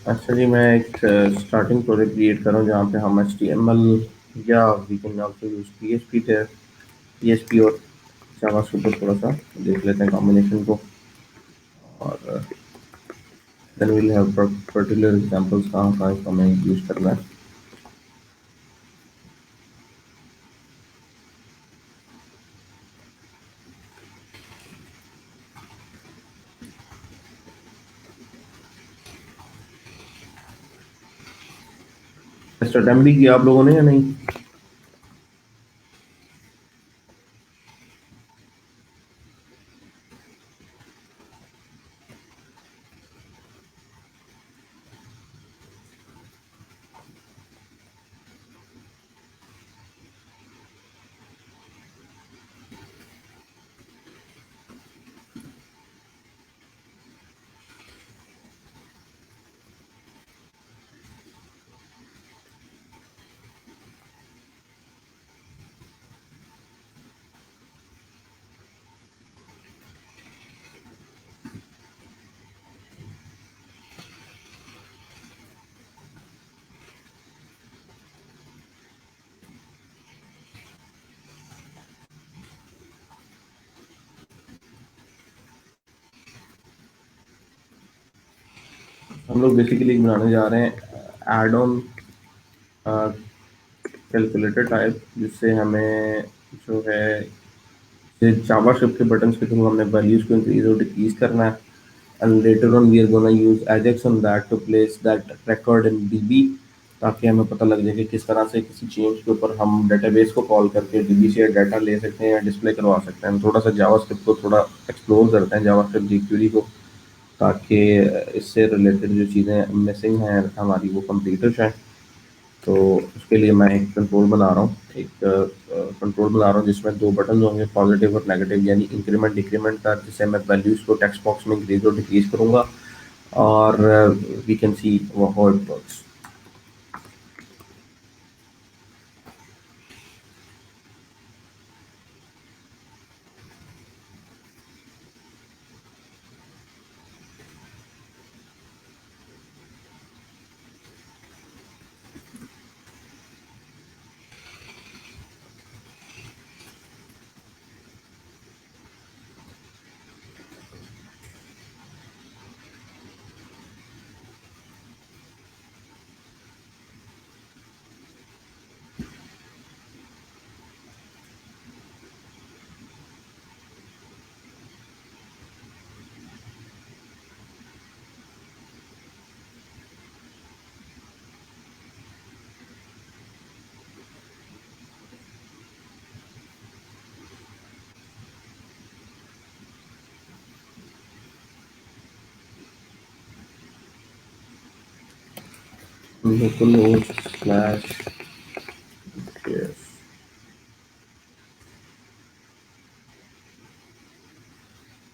अच्छा जी, मैं एक स्टार्टिंग प्रोजेक्ट क्रिएट कर रहा हूँ जहाँ पे हम HTML या we can also use PHP और जावास्क्रिप्ट को थोड़ा सा देख लेते हैं कॉम्बिनेशन को, और then we'll have particular examples कहाँ कहाँ इसको हमें यूज करना है। टेस्ट अटेम्प्ट भी किया आप लोगों ने या नहीं? हम लोग बेसिकली बनाने जा रहे हैं एड ऑन कैलकुलेटर टाइप, जिससे हमें जो है जावास्क्रिप्ट के बटन्स के थ्रू हमने वैल्यूज को इंक्रीज और डिक्रीज करना है, and later on we are gonna use Ajax on that to place that record in DB, ताकि हमें पता लग जाए कि किस तरह से किसी चेंज के ऊपर हम डेटाबेस को कॉल करके DB से डाटा ले सकते हैं या डिस्प्ले करवा सकते हैं। हम थोड़ा सा जावास्क्रिप्ट को थोड़ा एक्सप्लोर करते हैं, जावास्क्रिप्ट jQuery को, ताकि इससे रिलेटेड जो चीज़ें मिसिंग हैं हमारी वो कंप्लीट हो जाए। तो उसके लिए मैं एक कंट्रोल बना रहा हूँ, एक कंट्रोल बना रहा हूँ जिसमें दो बटन होंगे, पॉजिटिव और नेगेटिव, यानी इंक्रीमेंट डिक्रीमेंट का, जिससे मैं वैल्यूज को टेक्स्ट बॉक्स में इंक्रीज और डिक्रीज करूंगा, और we can see how it works. localhost slash yes।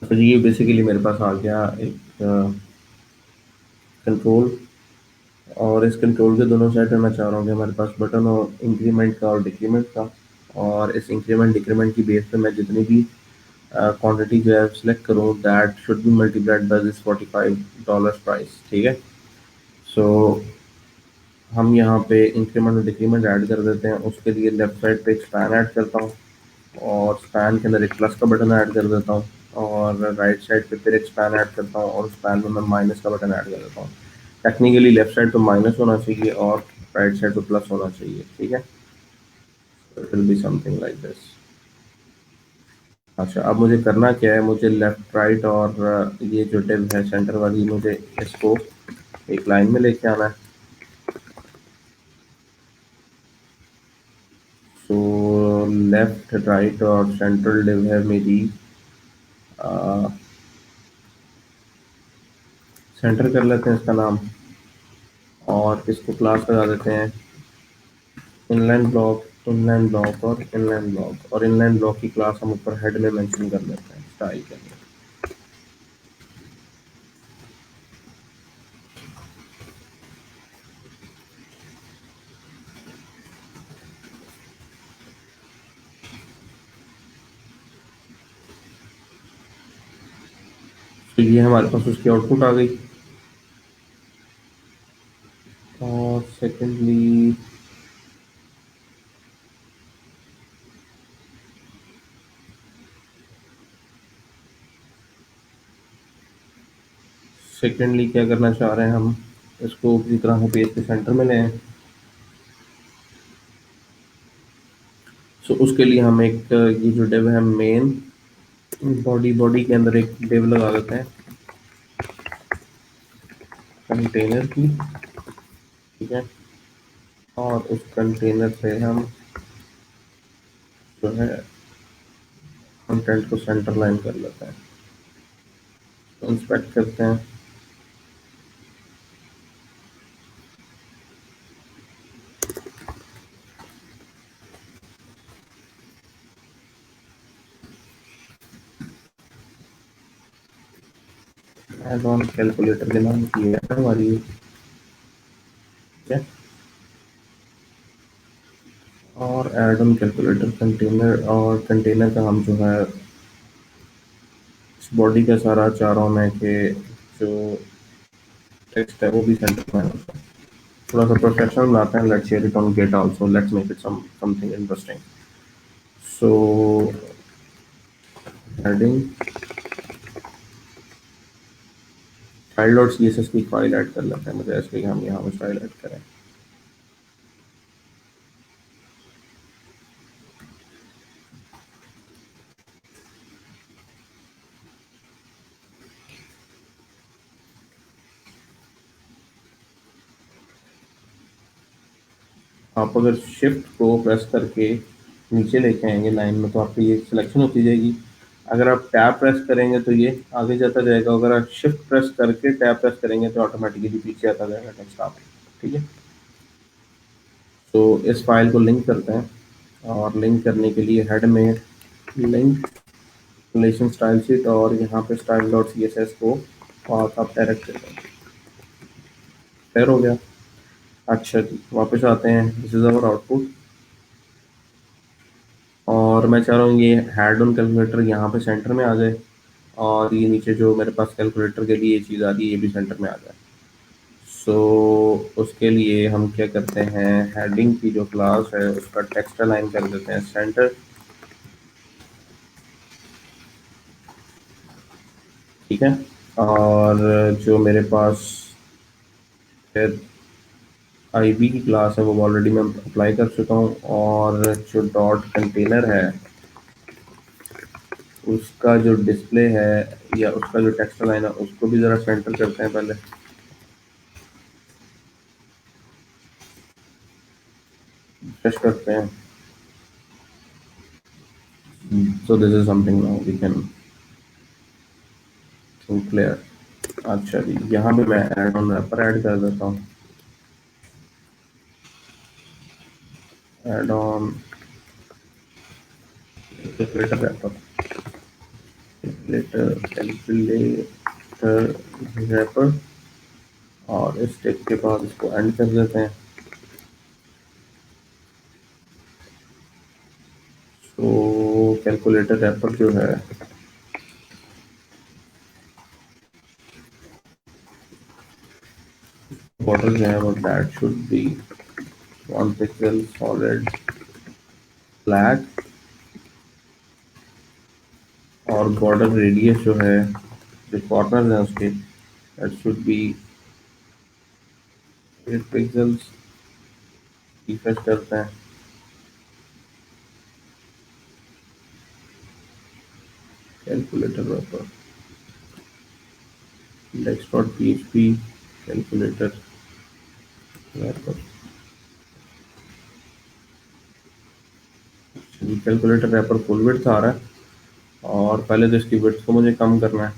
तो ये बेसिकली मेरे पास आ गया एक कंट्रोल, और इस कंट्रोल के दोनों साइड में मैं चाह रहा हूँ कि हमारे पास बटन हो इंक्रीमेंट का और डिक्रीमेंट का, और इस इंक्रीमेंट डिक्रीमेंट की बेस पे मैं जितनी भी क्वांटिटी जो है सिलेक्ट करूँ, that should B multiplied by this $45 price, ठीक है। सो हम यहाँ पे इंक्रीमेंट और डिक्रीमेंट ऐड कर देते हैं। उसके लिए लेफ्ट साइड पे एक स्पैन ऐड करता हूँ, और स्पैन के अंदर एक प्लस का बटन ऐड कर देता हूँ, और राइट साइड पे फिर एक स्पैन ऐड करता हूँ, और स्पैन में मैं माइनस का बटन ऐड कर देता हूँ। टेक्निकली लेफ्ट साइड पे माइनस होना चाहिए और राइट साइड पे प्लस होना चाहिए, ठीक है। It will be something like this. अच्छा, अब मुझे करना क्या है, मुझे लेफ्ट राइट और ये जो डिव है सेंटर वाली, मुझे इसको एक लाइन में लेके आना है। सो लेफ्ट राइट और सेंट्रल डिव है मेरी, सेंटर कर लेते हैं इसका नाम, और इसको क्लास लगा देते हैं इनलाइन ब्लॉक, इनलाइन ब्लॉक और इनलाइन ब्लॉक, और इनलाइन ब्लॉक की क्लास हम ऊपर हेड में मेंशन कर लेते हैं स्टाइल के अंदर। तो ये हमारे पास उसकी आउटपुट आ गई। सेकेंडली क्या करना चाह रहे हैं हम, इसको किसी तरह से पेज के सेंटर में लें। सो उसके लिए हम एक ये जो डिव है मेन, बॉडी बॉडी के अंदर एक डिव लगा देते हैं कंटेनर की। ठीक है, और उस कंटेनर से हम जो है कंटेंट को सेंटर लाइन कर लेते हैं। इंस्पेक्ट करते हैं। एड ऑन कैलकुलेटर के नाम की है हमारी। ठीक है, और एड ऑन कैलकुलेटर कंटेनर, और कंटेनर का हम जो है इस बॉडी का सारा चाह रहा हूँ मैं कि जो टेक्स्ट है वो भी सेंटर में है उसका। थोड़ा सा प्रोफेशनल बनाते हैं। Let's share it on Git also, let's make it something interesting. So heading file dot C S S की फाइल ऐड कर लेते हैं, मुझे इसलिए हम यहाँ पे फाइल ऐड करें। आप अगर शिफ्ट को प्रेस करके नीचे लेके आएंगे लाइन में तो आपकी ये सिलेक्शन होती जाएगी। अगर आप टैब प्रेस करेंगे तो ये आगे जाता जाएगा। अगर आप शिफ्ट प्रेस करके टैब प्रेस करेंगे तो ऑटोमेटिकली पीछे आता जाएगा टेक्स्ट आप। ठीक है, तो इस फाइल को लिंक करते हैं, और लिंक करने के लिए हेड में लिंक रिलेशन स्टाइल शीट, और यहाँ पे style dot C S S को पाथ आप डायरेक्ट करते हैं। क्लियर हो गया? अच्छा जी, वापस आते हैं। दिस इज अवर आउटपुट, और मैं चाह रहा हूँ ये हेड ऑन कैलकुलेटर यहाँ पे सेंटर में आ जाए, और ये नीचे जो मेरे पास कैलकुलेटर के लिए ये चीज़ आ रही है ये भी सेंटर में आ जाए। सो उसके लिए हम क्या करते हैं, हेडिंग की जो क्लास है उसका टेक्स्ट अलाइन कर देते हैं सेंटर। ठीक है, और जो मेरे पास फिर आई बी की क्लास है वो ऑलरेडी मैं अप्लाई कर चुका हूँ, और जो डॉट कंटेनर है उसका जो डिस्प्ले है या उसका जो टेक्स्ट लाइन है उसको भी ज़रा सेंटर करते हैं पहले। फ्रेश करते हैं। So this is something now we can clear. अच्छा जी, यहाँ पे मैं ऐड ऑन रैपर ऐड कर देता हूँ। Add on calculator wrapper, calculator wrapper, और इस टेक के बाद इसको एंड कर देते हैं। तो कैलकुलेटर रैपर जो है बॉर्डर जो है वो that should be 1 pixel solid black, और बॉर्डर रेडियस जो है जो कॉर्नर है उसके that should be 8 pixels. Refresh करते हैं। Calculator wrapper index dot php calculator wrapper. Calculator wrapper full width आ रहा है, और पहले तो इसकी विड्थ को मुझे कम करना है।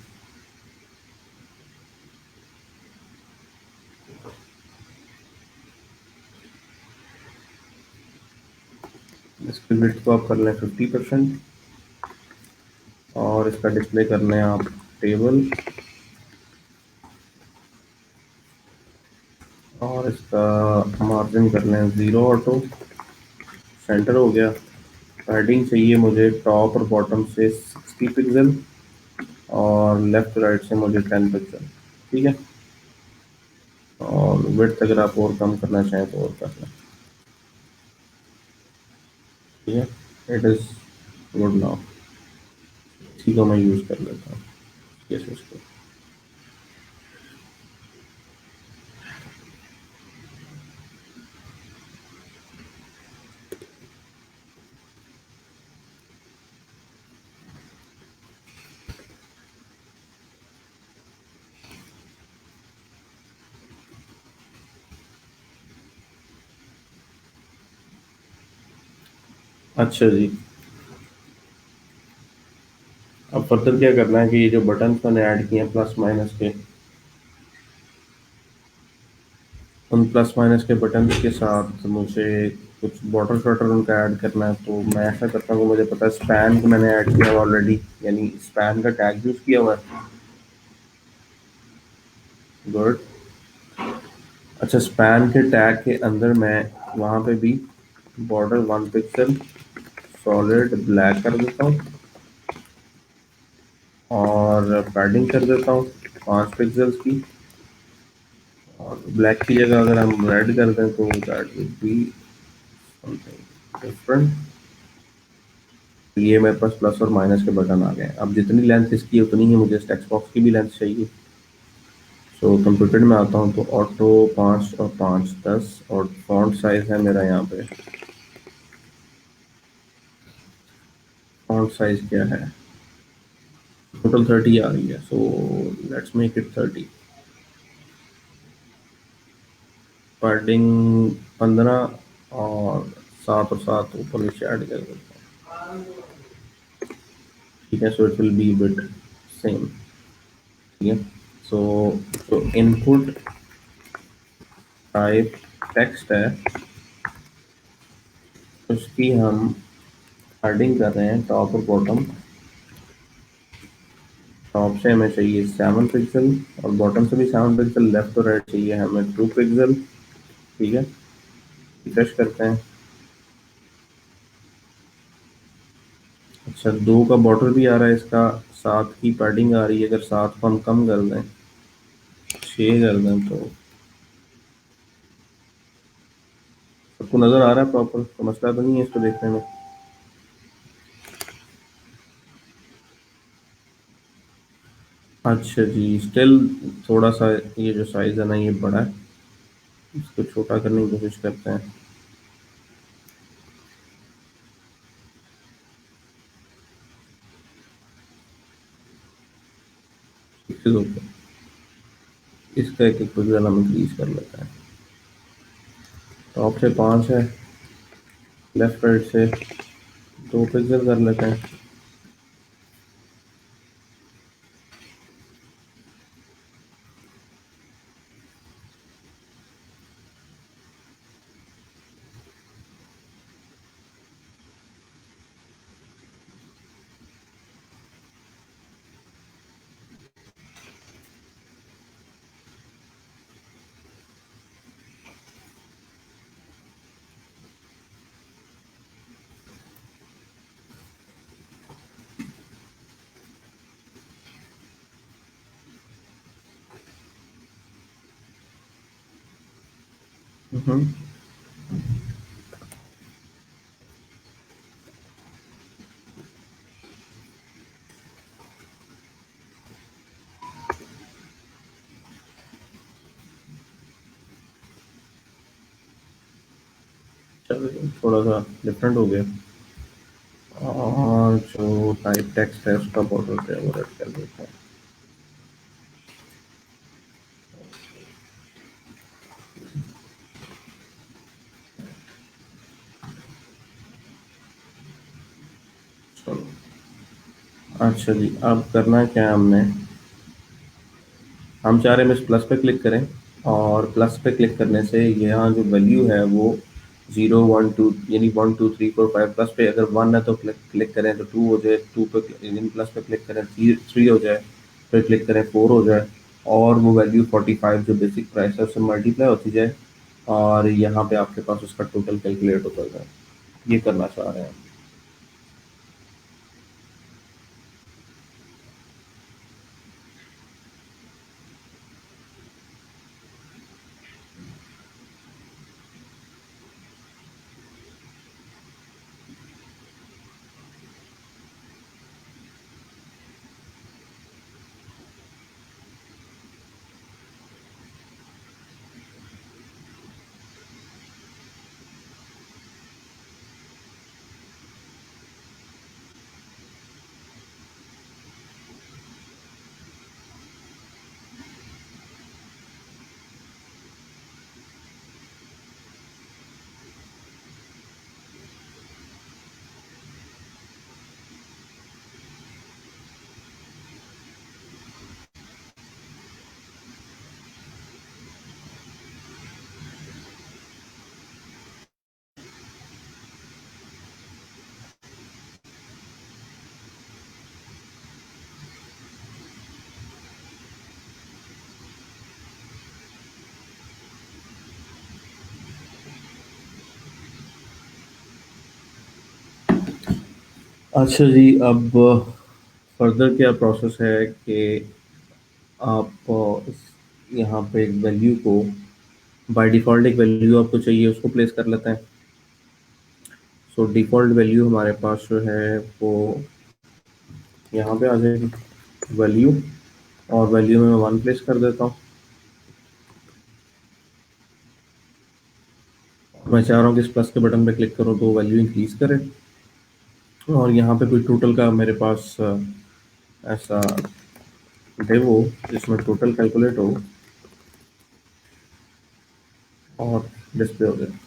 इसकी विड्थ को आप कर लें 50%, और इसका डिस्प्ले करना है आप टेबल, और इसका मार्जिन करना है 0 ऑटो। सेंटर हो गया। हेडिंग चाहिए मुझे टॉप और बॉटम से 60 पिक्सल, और लेफ्ट राइट से मुझे 10 पिक्सल। ठीक है, और विड्थ अगर आप और कम करना चाहें तो और कर लें। ठीक है, इट इज़ गुड नाउ। इसी को मैं यूज़ कर लेता हूँ। यस, इसको अच्छा जी। अब फर्दर क्या करना है कि ये जो बटन मैंने ऐड किए हैं प्लस माइनस के, उन प्लस माइनस के बटन के साथ मुझे कुछ बॉर्डर शॉर्डर उनका ऐड करना है। तो मैं ऐसा करता हूँ कि मुझे पता है स्पैन को मैंने ऐड किया हुआ ऑलरेडी, यानी स्पैन का टैग यूज़ किया हुआ है। गुड। अच्छा, स्पैन के टैग के अंदर मैं वहाँ पे भी बॉर्डर 1 पिक्सल सॉलिड ब्लैक कर देता हूँ और पैडिंग कर देता हूँ 5 पिक्सल्स की। और ब्लैक की जगह अगर हम रेड कर दें तो that will be something different. ये मेरे पास प्लस और माइनस के बटन आ गए। अब जितनी लेंथ इसकी उतनी ही मुझे इस टेक्स्ट बॉक्स की भी लेंथ चाहिए। सो कंप्यूटर में आता हूँ तो ऑटो 5 और 5 10, और फॉन्ट साइज है मेरा यहाँ पे। फॉन्ट साइज क्या है? टोटल 30 आ रही है, so let's make it 30। Padding 15, और 7 और 7 ऊपर नीचे ऐड कर देता हूँ। ठीक है, so it will be bit same. ठीक है। सो तो इनपुट टाइप टेक्स्ट है, उसकी हम हेडिंग कर रहे हैं टॉप और बॉटम। टॉप से हमें चाहिए 7 पिक्सल, और बॉटम से भी 7 पिक्सल। लेफ्ट और राइट चाहिए हमें 2 पिक्सल। ठीक है, रिफ्रेश करते हैं। अच्छा, 2 का बॉर्डर भी आ रहा है इसका, 7 की पैडिंग आ रही है। अगर 7 को हम कम कर दें, 6 कर दें, तो सबको नज़र आ रहा है प्रॉपर? तो मसला तो नहीं है इसको देखने में? अच्छा जी, स्टिल थोड़ा सा ये जो साइज़ है ना ये बड़ा है, इसको छोटा करने की कोशिश करते हैं। इसके ऊपर इसका एक एक पिक्सल हम इंक्रीज कर लेते हैं। टॉप से 5 है, लेफ्ट राइट से 2 पिक्सल कर लेते हैं। हम्म। चलो, थोड़ा सा डिफरेंट हो गया। और जो टाइप टेक्स्ट है उसका बॉर्डर जो है वो रेड कर देते हैं। चलो। अच्छा जी, अब करना क्या है हमने? हम चाह रहे हैं इस प्लस पे क्लिक करें, और प्लस पे क्लिक करने से यहाँ जो वैल्यू है वो 0 1 2, यानी 1 2 3 4 5। प्लस पे अगर 1 है तो क्लिक क्लिक करें तो 2 हो जाए, 2 पे यानी प्लस पे क्लिक करें 3 हो जाए, फिर क्लिक करें 4 हो जाए, और वो वैल्यू 45 जो बेसिक प्राइस है उससे मल्टीप्लाई होती जाए, और यहाँ पे आपके पास उसका टोटल कैलकुलेट होता जाए। ये करना चाह रहे हैं। अच्छा जी, अब फर्दर क्या प्रोसेस है कि आप यहाँ पे एक वैल्यू को, बाय डिफ़ॉल्ट एक वैल्यू आपको चाहिए उसको प्लेस कर लेते हैं। सो डिफ़ॉल्ट वैल्यू हमारे पास जो है वो यहाँ पे आ जाएगी वैल्यू, और वैल्यू में मैं 1 प्लेस कर देता हूँ। मैं चाह रहा हूँ कि इस प्लस के बटन पे क्लिक करूँ तो वैल्यू इंक्रीज करे, और यहाँ पे कोई टोटल का मेरे पास ऐसा डिव हो जिसमें टोटल कैलकुलेट हो और डिस्प्ले हो जाए।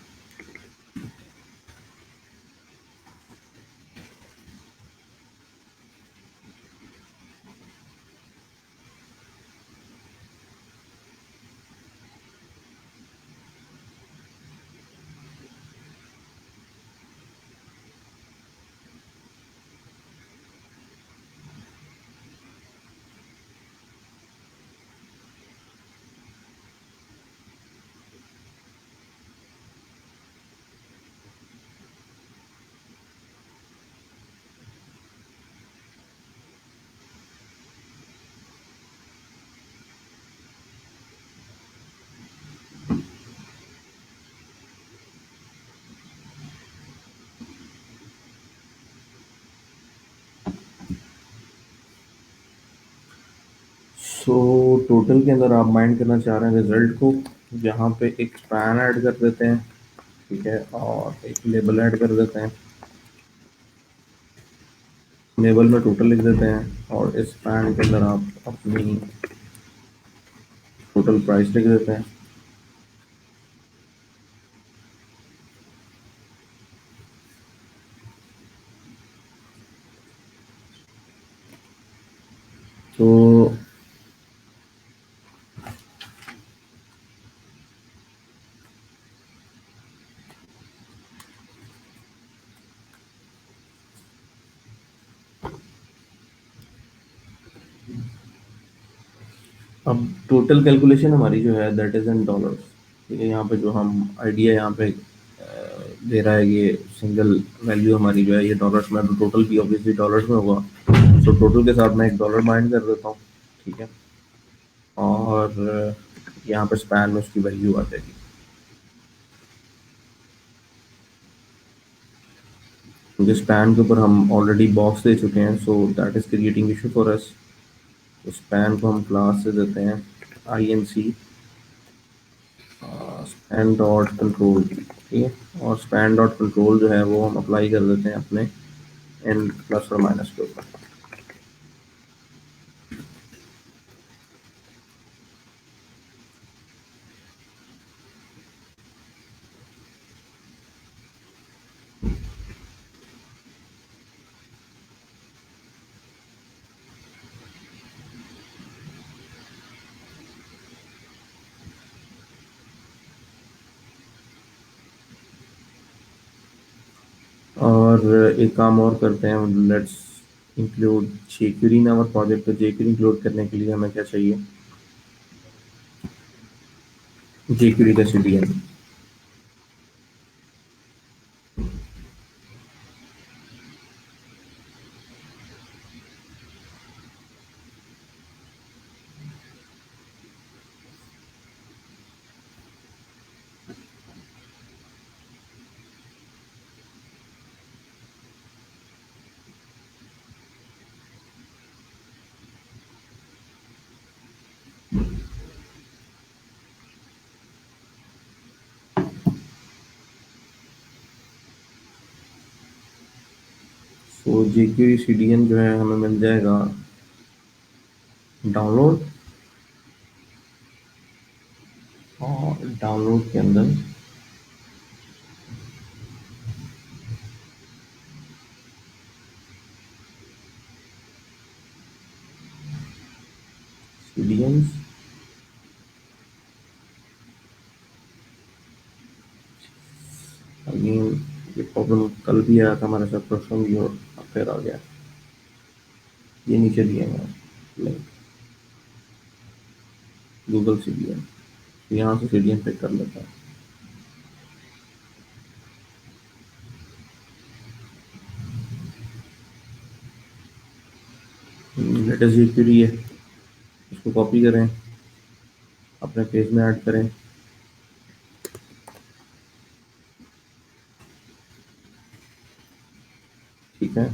सो टोटल के अंदर आप माइंड करना चाह रहे हैं रिजल्ट को, यहाँ पे एक स्पैन ऐड कर देते हैं, ठीक है, और एक लेबल ऐड कर देते हैं। लेबल में टोटल लिख देते हैं, और इस स्पैन के अंदर आप अपनी टोटल प्राइस लिख देते हैं। तो अब टोटल कैलकुलेशन हमारी जो है दैट इज़ इन डॉलर्स। ठीक है, यहाँ पे जो हम आइडिया यहाँ पे दे रहा है, ये सिंगल वैल्यू हमारी जो है ये डॉलर्स में, तो टोटल भी ऑब्वियसली डॉलर्स में होगा। सो टोटल के साथ मैं एक डॉलर माइंड कर देता हूँ, ठीक है, और यहाँ पे स्पैन में उसकी वैल्यू आ जाएगी। क्योंकि स्पैन के ऊपर हम ऑलरेडी बॉक्स दे चुके हैं, so that is creating issue for us. तो स्पैन को हम क्लास से देते हैं I N C span dot control, ठीक है, और स्पैन डॉट कंट्रोल जो है वो हम अप्लाई कर देते हैं अपने एन प्लस और माइनस के ऊपर। और एक काम और करते हैं, let's include jQuery in our project. तो jQuery इंक्लूड करने के लिए हमें क्या चाहिए, jQuery का CDN। तो jQuery CDN जो है हमें मिल जाएगा डाउनलोड, और डाउनलोड के अंदर CDNs। अगेन ये प्रॉब्लम कल भी आया था हमारे साथ, परसों भी, और अब फिर आ गया। ये नीचे दिए हैं लिंक, गूगल CDN। यहाँ से CDN पिक कर लेता है। लेटेस्ट जी क्वेरी है, इसको कॉपी करें, अपने पेज में ऐड करें। ठीक है,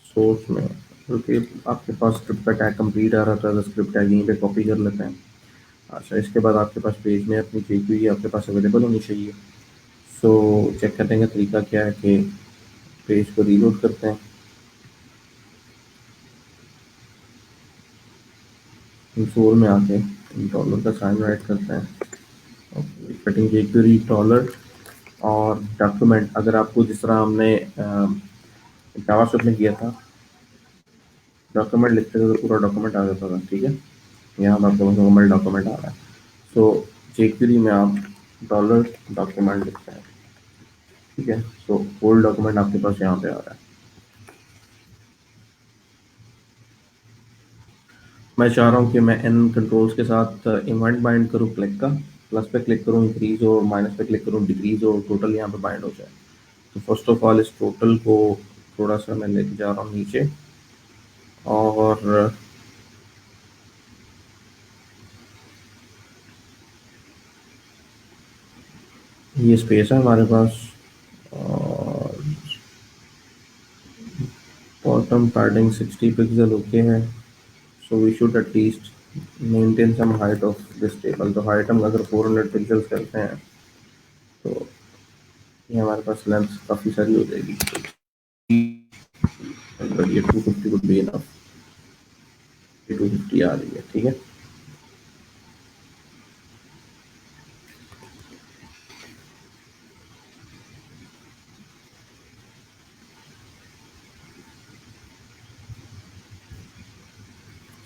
सोर्स में क्योंकि आपके पास स्क्रिप्ट का टैग कंप्लीट आ रहा था, तो स्क्रिप्ट टैग यहीं पे कॉपी कर लेते हैं। अच्छा, इसके बाद आपके पास पेज में अपनी जेक्यूई आपके पास अवेलेबल होनी चाहिए। सो चेक करने का तरीका क्या है कि पेज को रीलोड करते हैं, कंसोल में आके डॉलर का साइन राइट करते हैं, कटिंग जेक्यूरी डॉलर और डॉक्यूमेंट। अगर आपको जिस तरह हमने जावास्क्रिप्ट में किया था, डॉक्यूमेंट लिखते थे तो पूरा डॉक्यूमेंट आ जाता था। ठीक है, यहाँ पर आपके पास नॉर्मल डॉक्यूमेंट आ रहा है। सो जेक्यूरी में आप डॉलर डॉक्यूमेंट लिखते हैं। ठीक है, सो होल डॉक्यूमेंट आपके पास यहाँ पे आ रहा है। मैं चाह रहा हूँ कि मैं इन कंट्रोल्स के साथ इवेंट बाइंड करूँ क्लिक का, प्लस पे क्लिक करूँ इंक्रीज, और माइनस पे क्लिक करूँ डिक्रीज, और टोटल यहाँ पे बाइंड हो जाए। तो फर्स्ट ऑफ ऑल इस टोटल को थोड़ा सा मैं लेके जा रहा हूँ नीचे, और ये स्पेस है हमारे पास, और बॉटम पैडिंग 60 पिक्सल ओके है। So we should at least maintain some height of this table. तो हाइट हम अगर 400 पिक्सल्स करते हैं तो ये हमारे पास लेंथ काफ़ी सारी हो जाएगी। अगर ये 250 वुड बी इनफ, ये 250 आ रही है। ठीक है,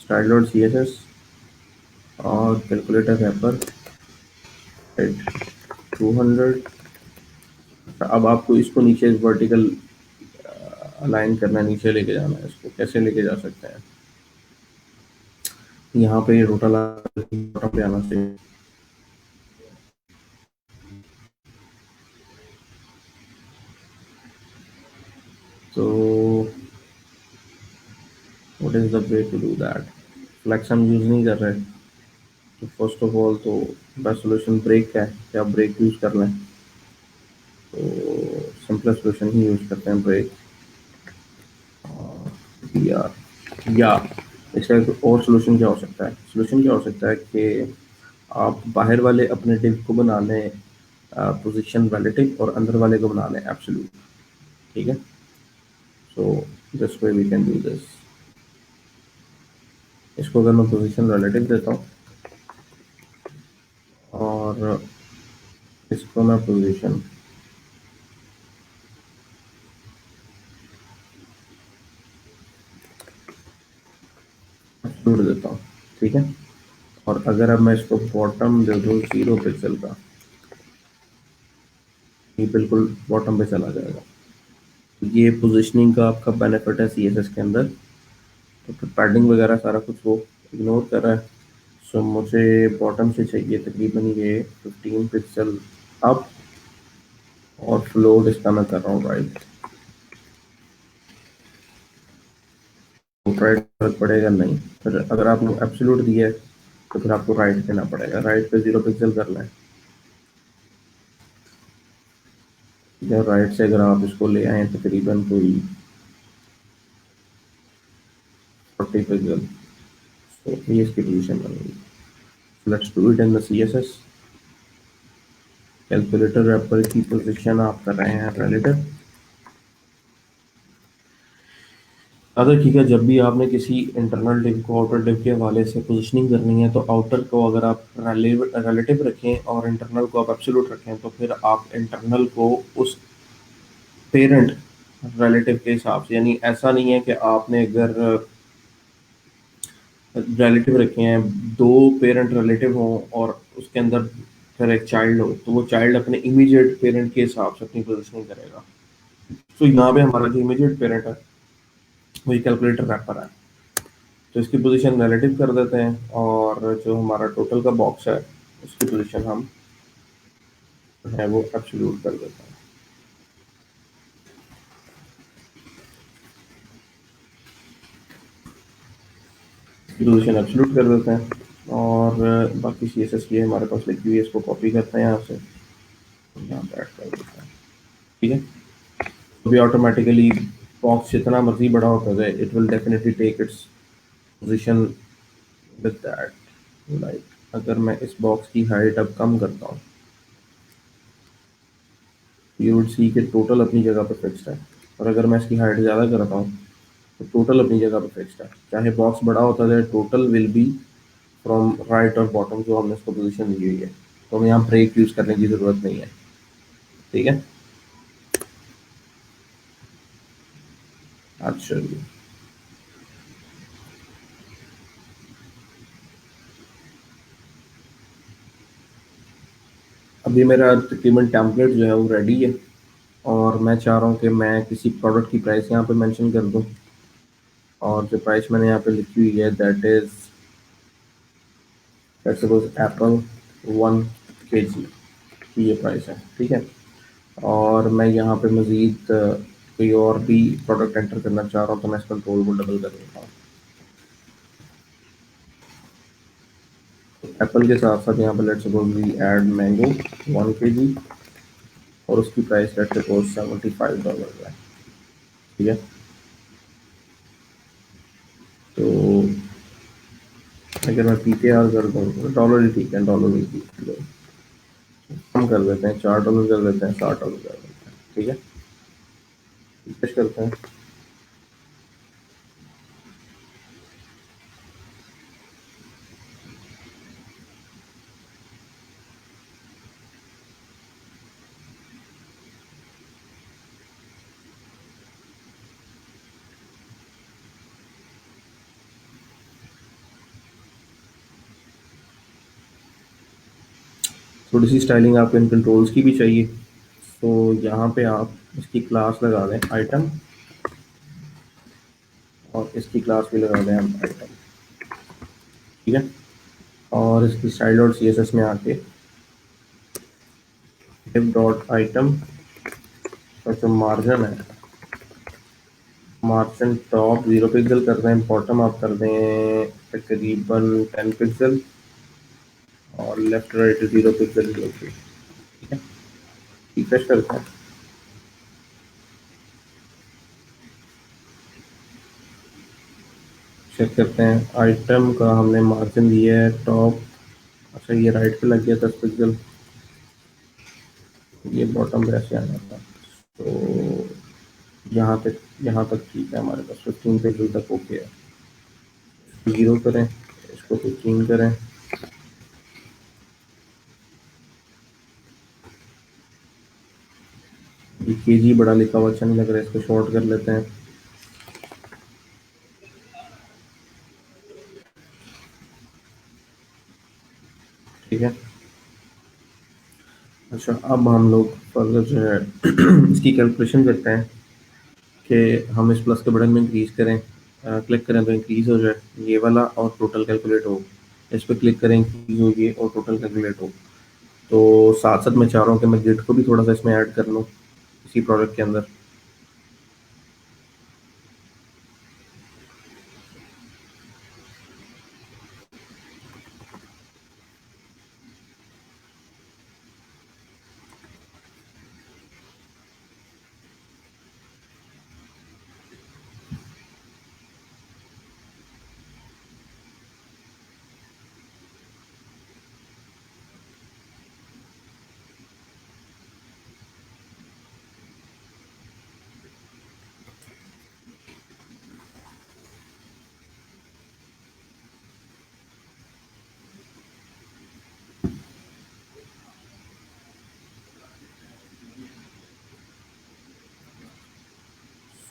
style dot C S S और कैलकुलेटर रैपर एट 200। अब आपको इसको नीचे वर्टिकल अलाइन करना है, नीचे लेके जाना है। इसको कैसे लेके जा सकते हैं? यहाँ पे ये टोटल बॉटम पे आना चाहिए। तो what is the way to do that? Flex हम यूज नहीं कर रहे, तो फर्स्ट ऑफ ऑल तो बेस्ट सोल्यूशन ब्रेक है, क्या ब्रेक यूज कर लें? तो सिंपलेस्ट सोल्यूशन ही यूज करते हैं, ब्रेक या या इसका एक और सोल्यूशन क्या हो सकता है? सोल्यूशन क्या हो सकता है कि आप बाहर वाले अपने डिव को बना लें पोजीशन रिलेटिव, और अंदर वाले को बना लें एब्सोल्यूट। ठीक है, so this way we can do this. इसको अगर मैं पोजीशन रिलेटिव देता हूँ और इसको मैं पोजीशन एब्सोल्यूट देता हूँ। ठीक है, और अगर अब मैं इसको बॉटम दे दूँ 0 पिक्सल का, ये बिल्कुल बॉटम पे चला जाएगा। ये पोजीशनिंग का आपका बेनिफिट है सीएसएस के अंदर। तो फिर पैडिंग वगैरह सारा कुछ वो इग्नोर कर रहा है। सो मुझे बॉटम से चाहिए तकरीबन ये 15 पिक्सल अप, और फ्लोट इसका मैं कर रहा हूँ राइट। राइट फर्क पड़ेगा नहीं, फिर अगर आपने एब्सोल्यूट दिया है तो फिर आपको राइट देना पड़ेगा। राइट पे 0 पिक्सल कर लें, या राइट से अगर आप इसको ले आए तकरीबन कोई 40 पिक्सल, तो ये इसकी पोजीशन बनेगी। Let's do it in the CSS. Calculator wrapper की पोजीशन आप कर रहे हैं रिलेटिव। अब ठीक है, जब भी आपने किसी इंटरनल डिव को आउटर डिव के हवाले से पोजीशनिंग करनी है, तो आउटर को अगर आप रिलेटिव रखें और इंटरनल को आप एब्सोल्यूट रखें, तो फिर आप इंटरनल को उस पेरेंट रिलेटिव के हिसाब से, यानी ऐसा नहीं है कि आपने अगर रिलेटिव रखे हैं, दो पेरेंट रिलेटिव हों और उसके अंदर फिर एक चाइल्ड हो, तो वो चाइल्ड अपने इमीडिएट पेरेंट के हिसाब से अपनी पोजीशनिंग करेगा। तो यहाँ पे हमारा जो इमीडिएट पेरेंट है वही कैलकुलेटर रैपर है, तो इसकी पोजीशन रिलेटिव कर देते हैं, और जो हमारा टोटल का बॉक्स है उसकी पोजीशन हम है वो एब्सोल्यूट कर देते हैं। पोजीशन एब्सोल्यूट कर देते हैं और बाकी सी एस एस की है हमारे पास लिखी हुई है, इसको कॉपी करते हैं यहाँ से, यहाँ पे ऐड कर देते हैं। ठीक है, अभी ऑटोमेटिकली बॉक्स जितना मर्जी बड़ा होता जाए, it will definitely take its position with that. Like अगर मैं इस बॉक्स की हाइट अब कम करता हूँ, यू वुड सी कि टोटल अपनी जगह पे फिक्स्ड है, और अगर मैं इसकी हाइट ज़्यादा करता हूँ तो टोटल अपनी जगह पे फिक्स्ड है। चाहे बॉक्स बड़ा होता जाए, total will be from right और बॉटम जो हमने इसको पोजीशन दी हुई है। तो हमें यहाँ ब्रेक यूज़ करने की ज़रूरत नहीं है। ठीक है, अच्छा जी। अभी मेरा तकरीबन टेम्पलेट जो है वो रेडी है, और मैं चाह रहा हूँ कि मैं किसी प्रोडक्ट की प्राइस यहाँ पे मेंशन कर दूँ, और जो प्राइस मैंने यहाँ पे लिखी हुई है that is, let's suppose Apple 1 kg की ये प्राइस है। ठीक है, और मैं यहाँ पे मज़ीद कोई और भी प्रोडक्ट एंटर करना चाह रहा हूँ, तो मैं इस कंट्रोल को डबल कर देता हूँ। एप्पल के साथ साथ यहाँ पे let's suppose we add mango 1 kg, और उसकी प्राइस लेट्स सपोज $75 है। ठीक है, तो अगर मैं पी के आर कर दूँ तो डॉलर ही ठीक है, डॉलर ही ठीक है, कम कर देते हैं, $4 कर देते हैं, $60 कर देते हैं। ठीक है, रिफ्रेश करते हैं। थोड़ी सी स्टाइलिंग आपको इन कंट्रोल्स की भी चाहिए, तो यहाँ पे आप इसकी क्लास लगा दें आइटम, और इसकी क्लास भी लगा दें हम आइटम। ठीक है, और इसकी style dot C S S में आके div डॉट आइटम का जो मार्जिन है, मार्जिन टॉप 0 पिक्सल कर दें, बॉटम आप कर दें तकरीबन 10 पिक्सल, और लेफ्ट राइट 0 पिक्सल 0 पिक्सल। ठीक है, रिफ्रेश करते हैं, चेक करते हैं आइटम का हमने मार्जिन दिया है टॉप, अच्छा ये राइट पे लग गया 10 पिक्सल, ये बॉटम पे ऐसे आना था। तो यहाँ तक ठीक है, हमारे पास 15 पिक्सल तक ओके है। 0 करें, इसको 15 करें, ये के जी बड़ा लिखा हुआ अच्छा नहीं लग रहा है, इसको शॉर्ट कर लेते हैं। ठीक है, अच्छा अब हम लोग फर्दर जो है इसकी कैलकुलेशन करते हैं कि हम इस प्लस के बटन में इंक्रीज करें, क्लिक करें तो इंक्रीज हो जाए ये वाला, और टोटल कैलकुलेट हो। इस पर क्लिक करें, इंक्रीज हो ये, और टोटल कैलकुलेट हो। तो साथ साथ मैं चाह रहा हूँ कि मैं गिट को भी थोड़ा सा इसमें ऐड कर लूँ इसी प्रोडक्ट के अंदर।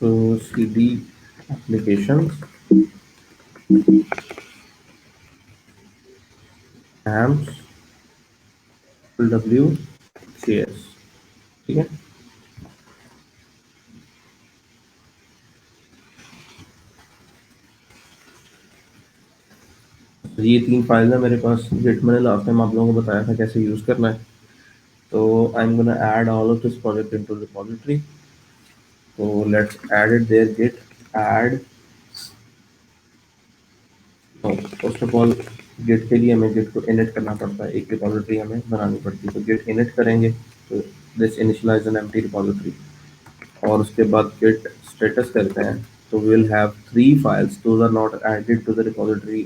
सो सी डी एप्लीकेशन एम्स डब्ल्यू सी एस। ठीक है, तो ये 3 फाइल है मेरे पास, गिट मैंने लास्ट टाइम आप लोगों को बताया था कैसे यूज़ करना है। तो I am gonna add all of this project into repository. तो let's add it there, git add तो फर्स्ट ऑफ ऑल गिट के लिए हमें गिट को इनिट करना पड़ता है, एक रिपॉजिटरी हमें बनानी पड़ती है। तो गिट इनिट करेंगे तो this initialize an empty repository, और उसके बाद गिट स्टेटस करते हैं तो we will have 3 files, those are not added to the repository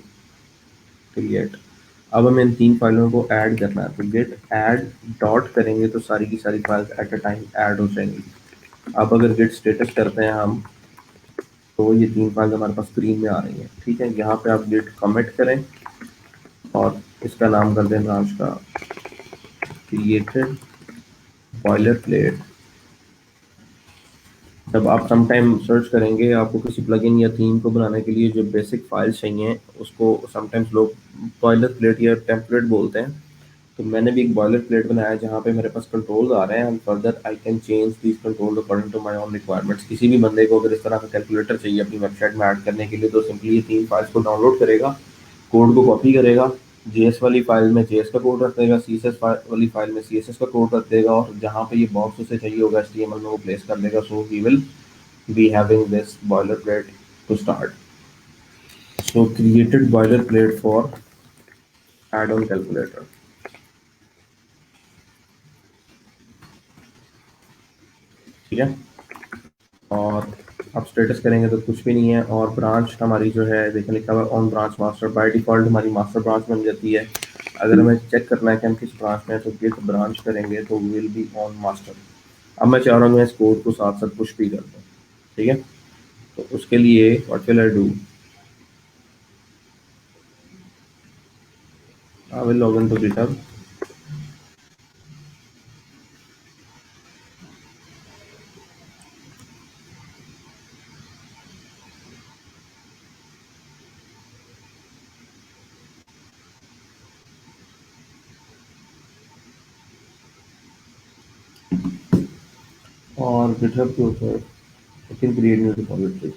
create. अब हमें इन 3 फाइलों को ऐड करना है, तो गिट ऐड डॉट करेंगे तो सारी की सारी files at a time add हो जाएंगी। अब अगर गिट स्टेटस करते हैं हम तो ये 3 फाइल्स हमारे पास स्क्रीन में आ रही हैं। ठीक है, यहाँ पे आप गिट कमिट करें और इसका नाम कर दें ब्रांच का क्रिएटेड बॉयलर प्लेट। जब आप सम टाइम सर्च करेंगे आपको किसी प्लगइन या थीम को बनाने के लिए जो बेसिक फाइल्स चाहिए उसको समटाइम्स लोग बॉयलर प्लेट या टेम्पलेट बोलते हैं। तो मैंने भी एक बॉयलर प्लेट बनाया है जहाँ पे मेरे पास कंट्रोल्स आ रहे हैं and further I can change these control according to my own requirements. किसी भी बंदे को अगर इस तरह का कैलकुलेटर चाहिए अपनी वेबसाइट में ऐड करने के लिए तो सिंपली ये 3 फाइल्स को डाउनलोड करेगा, कोड को कॉपी करेगा, जेएस वाली फाइल में जेएस का कोड रख देगा, सीएसएस वाली फाइल में सीएसएस का कोड रख देगा, और जहाँ पे ये बॉक्स उसे चाहिए होगा एचटीएमएल में वो प्लेस कर देगा। So we will be having this boilerplate to start. So created boilerplate for add-on calculator. ठीक है, और अब स्टेटस करेंगे तो कुछ भी नहीं है, और ब्रांच हमारी जो है देखिए लिखा हुआ on branch master, by default हमारी मास्टर ब्रांच बन जाती है। अगर हमें चेक करना है कि हम किस ब्रांच में है तो गिट ब्रांच करेंगे तो विल बी ऑन मास्टर। अब मैं चाह रहा हूँ मैं इस कोड को साथ साथ पुश भी कर दूँ। ठीक है, तो उसके लिए what will I do, I will log in to GitHub और गिटहब के ऊपर I can create new repository.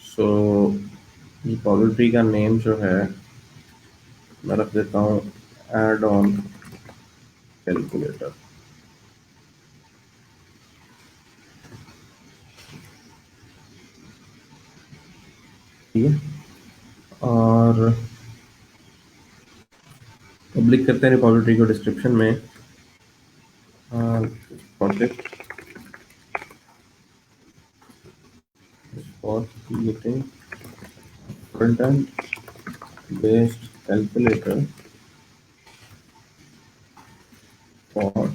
So repository का नेम जो है मैं रख देता हूँ एड ऑन कैलकुलेटर। ठीक है, और पब्लिक करते हैं रिपॉजिटरी को डिस्क्रिप्शन में project for creating front end based calculator for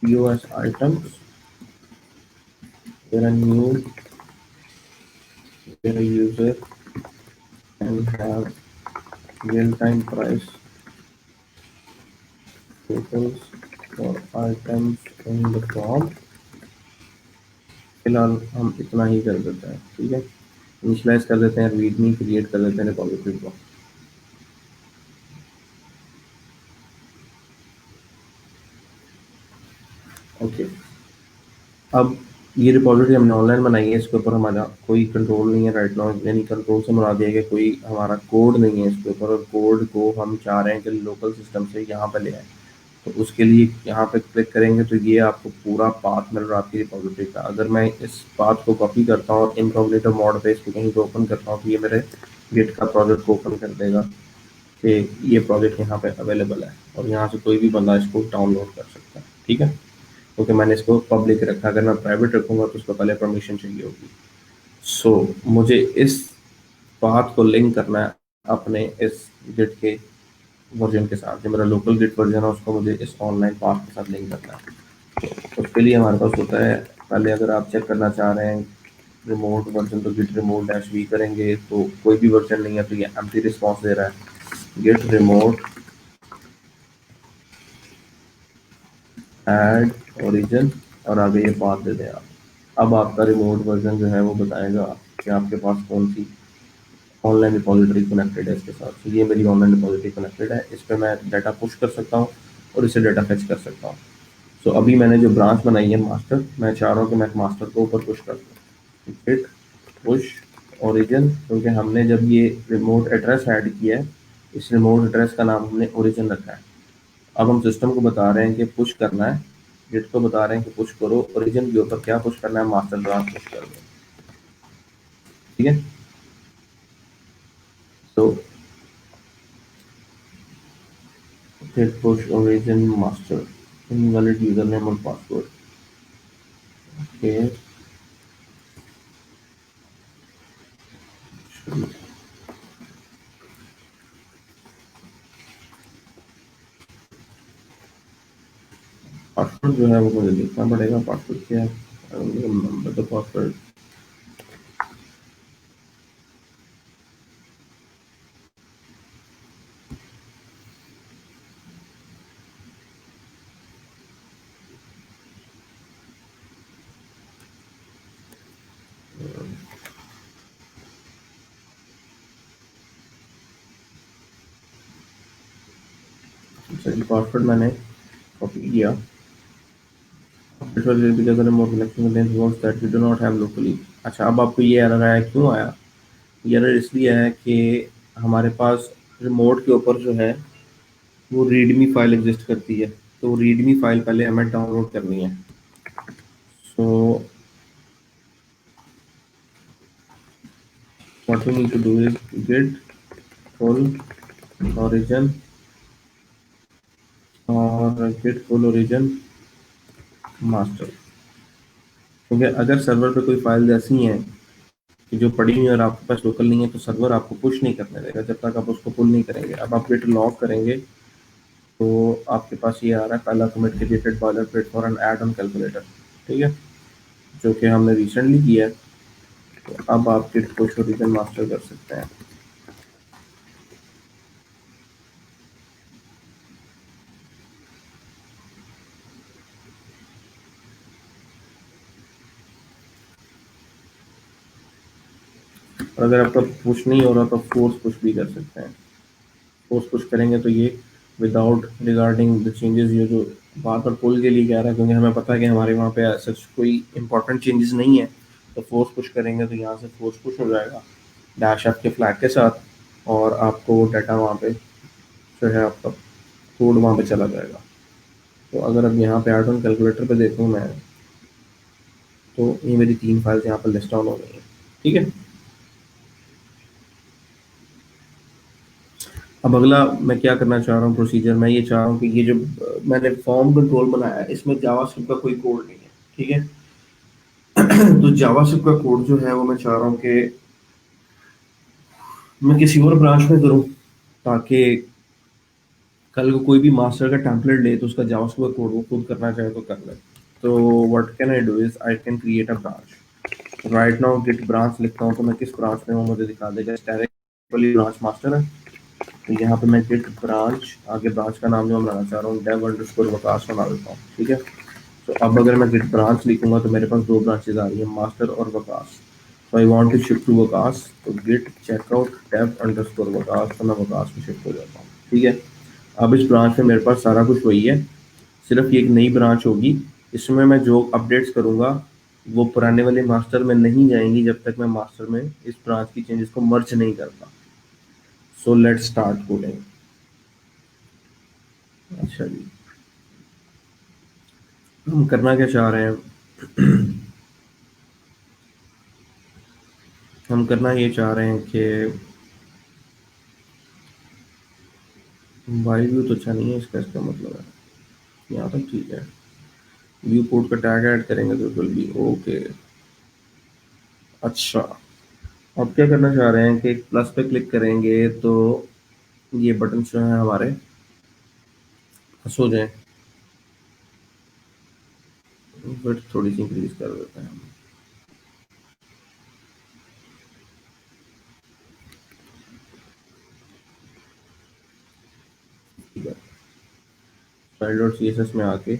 POS items where a new where a user can have real-time price totals for items in the form। फिलहाल हम इतना ही कर देते हैं। ठीक है, इनिशियलाइज कर देते हैं, रीडमी क्रिएट कर देते हैं रिपॉजिटरी को। ओके, अब ये रिपॉजिटरी हमने ऑनलाइन बनाई है, इसके ऊपर हमारा कोई कंट्रोल नहीं है राइट नाउ, यानी कंट्रोल से मुराद है कि कोई हमारा कोड नहीं है इसके ऊपर, और कोड को हम चाह रहे हैं कि लोकल सिस्टम से यहाँ पे ले आए। तो उसके लिए यहाँ पे क्लिक करेंगे तो ये आपको पूरा पाथ मिल रहा है आपकी रिपॉजिटरी का। अगर मैं इस पाथ को कॉपी करता हूँ और इनकॉग्निटो मोड पे इसको कहीं पे ओपन करता हूँ तो ये मेरे गिट का प्रोजेक्ट को ओपन कर देगा कि ये प्रोजेक्ट यहाँ पे अवेलेबल है और यहाँ से कोई भी बंदा इसको डाउनलोड कर सकता है। ठीक है, क्योंकि मैंने इसको पब्लिक रखा, अगर मैं प्राइवेट रखूँगा तो उसको पहले परमिशन चाहिए होगी। सो मुझे इस पाथ को लिंक करना है अपने इस गिट के वर्जन के साथ, जो मेरा लोकल गिट वर्जन है उसको मुझे इस ऑनलाइन पाथ के साथ लिंक करना है। तो उसके लिए हमारे पास होता है, पहले अगर आप चेक करना चाह रहे हैं रिमोट वर्जन तो गिट रिमोट डैश वी करेंगे, तो कोई भी वर्जन नहीं है तो ये एम्प्टी रिस्पॉन्स दे रहा है। गिट रिमोट ऐड ओरिजिन और आगे ये पाथ दे दें आप। अब आपका रिमोट वर्जन जो है वो बताएगा कि आपके पास कौन सी ऑनलाइन रिपॉजिटरी कनेक्टेड है इसके साथ। तो ये मेरी ऑनलाइन रिपॉजिटरी कनेक्टेड है, इस पर मैं डाटा पुश कर सकता हूँ और इसे डाटा फेच कर सकता हूँ। सो अभी मैंने जो ब्रांच बनाई है मास्टर, मैं चाह रहा हूँ कि मैं मास्टर को ऊपर पुश कर दूँ। गिट पुश ओरिजिन, क्योंकि हमने जब ये रिमोट एड्रेस ऐड किया है इस रिमोट एड्रेस का नाम हमने ओरिजिन रखा है। अब हम सिस्टम को बता रहे हैं कि पुश करना है गिट को बता रहे हैं कि पुश करो ओरिजिन के ऊपर, क्या पुश करना है, मास्टर ब्रांच पुश कर दो। ठीक है, तो git push origin master invalid username और password। ओके, पासवर्ड जो है वो मुझे लिखना पड़ेगा, पासवर्ड क्या है, नंबर तो पासवर्ड। अच्छा, पासवर्ड मैंने कॉपी किया। अच्छा, अब आपको ये एरर आया, क्यों आया? ये एरर इसलिए आया कि हमारे पास रिमोट के ऊपर जो है वो रीडमी फाइल एग्जिस्ट करती है, तो रीडमी फाइल पहले हमें डाउनलोड करनी है। So what we need to do is git pull origin और गिट फुल origin मास्टर। क्योंकि अगर सर्वर पे कोई फाइल ऐसी हैं कि जो पड़ी हुई है और आपके पास लोकल नहीं है, तो सर्वर आपको पुश नहीं करने देगा जब तक आप उसको पुल नहीं करेंगे। अब आप गिट लॉग करेंगे तो आपके पास ये आ रहा है, पहला commit created boiler plate for an add on calculator. ठीक है, जो कि हमने रिसेंटली किया है। तो अब आप गिट पुश ओरिजिन मास्टर कर सकते हैं। और अगर आपका पुश नहीं हो रहा तो फोर्स पुश भी कर सकते हैं। फोर्स पुश करेंगे तो ये विदाउट रिगार्डिंग द चेंजेस, ये जो बार बार पुल के लिए कह रहा है, क्योंकि हमें पता है कि हमारे वहाँ पे सच कोई इंपॉर्टेंट चेंजेस नहीं है। तो फोर्स पुश करेंगे तो यहाँ से फोर्स पुश हो जाएगा डैश ऐप के फ्लैग के साथ, और आपको वो डाटा वहाँ पे जो है आपका कोड वहाँ पे चला जाएगा। तो अगर अब यहाँ पे ऐड ऑन कैलकुलेटर पे देखूँ मैं, तो ये मेरी 3 फाइल्स यहाँ पर लिस्ट डाउन हो गई हैं। ठीक है, अब अगला मैं क्या करना चाह रहा हूँ प्रोसीजर, मैं ये चाह रहा हूँ कि ये जो मैंने फॉर्म कंट्रोल बनाया है इसमें जावास्क्रिप्ट का कोई कोड नहीं है। ठीक है, तो जावास्क्रिप्ट का कोड जो है वो मैं चाह रहा हूँ कि मैं किसी और ब्रांच में करूँ, ताकि कल को कोई भी मास्टर का टेम्पलेट ले तो उसका जावास्क्रिप्ट का कोड वो खुद करना चाहे तो कर ले। तो what can I do is I can create a branch. Right now git branch लिखता हूँ तो मैं किस ब्रांच में हूँ मुझे दिखा देगा। डायरेक्ट वाली ब्रांच मास्टर है, तो यहाँ पे मैं गिट ब्रांच, आगे ब्रांच का नाम जो मैं बनाना चाह रहा हूँ डेव अंडरस्कोर वकास बना देता हूँ। ठीक है, तो अब अगर मैं गिट ब्रांच लिखूंगा तो मेरे पास 2 ब्रांचेज आ रही है, मास्टर और वकास। तो I want to shift to Waqas, तो git checkout dev underscore Waqas, तो मैं वकास में शिफ्ट हो जाता हूँ। ठीक है, अब इस ब्रांच में मेरे पास सारा कुछ वही है, सिर्फ ये एक नई ब्रांच होगी। इसमें मैं जो अपडेट्स करूंगा वो पुराने वाले मास्टर में नहीं जाएंगी जब तक मैं मास्टर में इस ब्रांच की चेंजेस को मर्ज नहीं करता। So let's start coding. अच्छा जी, हम करना क्या चाह रहे हैं? हम करना ये चाह रहे हैं कि वाई व्यू तो अच्छा नहीं है इसका, इसका मतलब है यहाँ तक ठीक है। व्यू कोड का टैग ऐड करेंगे तो इट विल बी ओके। अच्छा, अब क्या करना चाह रहे हैं कि प्लस पे क्लिक करेंगे तो ये बटन जो है हमारे प्लस हो जाए। बट थोड़ी सी इंक्रीज कर देते हैं हम। ठीक है, file dot C S S में आके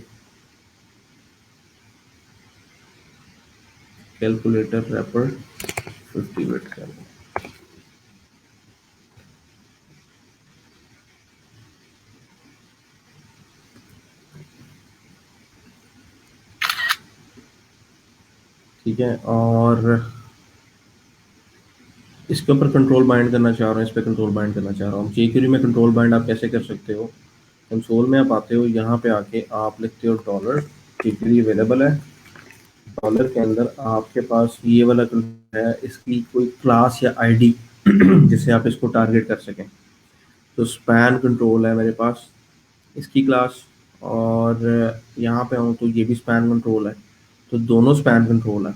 कैलकुलेटर रैपर 50 बिट कर दें। ठीक है, और इसके ऊपर कंट्रोल बाइंड करना चाह रहा हूँ, इस पर कंट्रोल बाइंड करना चाह रहा हूँ। jQuery में कंट्रोल बाइंड आप कैसे कर सकते हो? कंसोल में आप आते हो, यहाँ पे आके आप लिखते हो डॉलर jQuery अवेलेबल है। डॉलर के अंदर आपके पास ये वाला कंट्रोल है, इसकी कोई क्लास या आईडी जिससे आप इसको टारगेट कर सकें। तो स्पैन कंट्रोल है मेरे पास, इसकी क्लास। और यहाँ पे आऊँ तो ये भी स्पैन कंट्रोल है। तो दोनों स्पैन कंट्रोल है।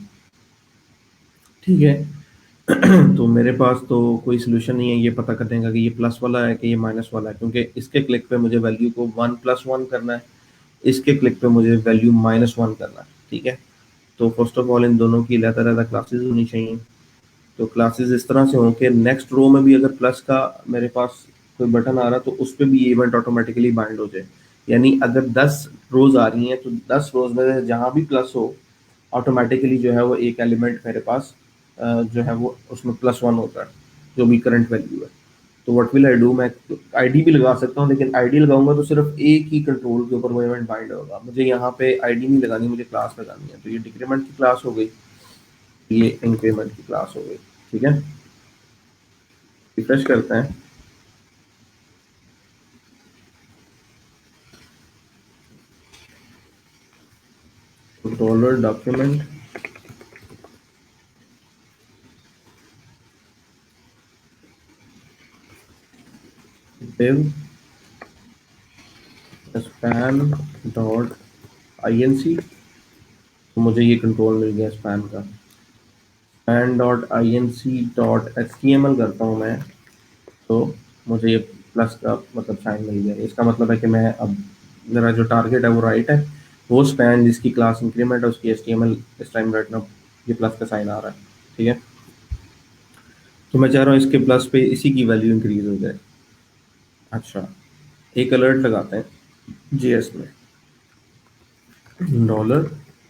ठीक है। तो मेरे पास तो कोई सोल्यूशन नहीं है ये पता करने का कि ये प्लस वाला है कि ये माइनस वाला है, क्योंकि इसके क्लिक पे मुझे वैल्यू को 1+1 करना है, इसके क्लिक पे मुझे वैल्यू -1 करना है। ठीक है। तो फर्स्ट ऑफ ऑल इन दोनों की अलग-अलग क्लासेस होनी चाहिए। तो क्लासेस इस तरह से हों कि नेक्स्ट रो में भी अगर प्लस का मेरे पास कोई बटन आ रहा है तो उस पे भी ये इवेंट ऑटोमेटिकली बाइंड हो जाए। यानी अगर 10 रोज आ रही हैं तो 10 रोज में से जहाँ भी प्लस हो, ऑटोमेटिकली जो है वो एक एलिमेंट मेरे पास जो है वो उसमें +1 होता है, जो भी करंट वैल्यू है। तो व्हाट विल आई डू, मैं आईडी भी लगा सकता हूँ, लेकिन आईडी लगाऊंगा तो सिर्फ एक ही कंट्रोल के ऊपर वो इवेंट बाइंड होगा। मुझे यहाँ पे आईडी नहीं लगानी, मुझे क्लास लगानी है। तो ये डिक्रीमेंट की क्लास हो गई, ये इंक्रीमेंट की क्लास हो गई। ठीक है। रिफ्रेश करते हैं। Dollar document div span dot inc। तो मुझे ये कंट्रोल मिल गया स्पैन का। span dot inc dot html करता हूँ मैं, तो मुझे ये प्लस का मतलब साइन मिल गया। इसका मतलब है कि मैं अब मेरा जो टारगेट है वो राइट है। वो स्पैन जिसकी क्लास इंक्रीमेंट है उसकी HTML इस टाइम राइट ना ये प्लस का साइन आ रहा है। ठीक है। तो मैं चाह रहा हूँ इसके प्लस पे इसी की वैल्यू इंक्रीज हो जाए। अच्छा, एक अलर्ट लगाते हैं जेएस में। डॉलर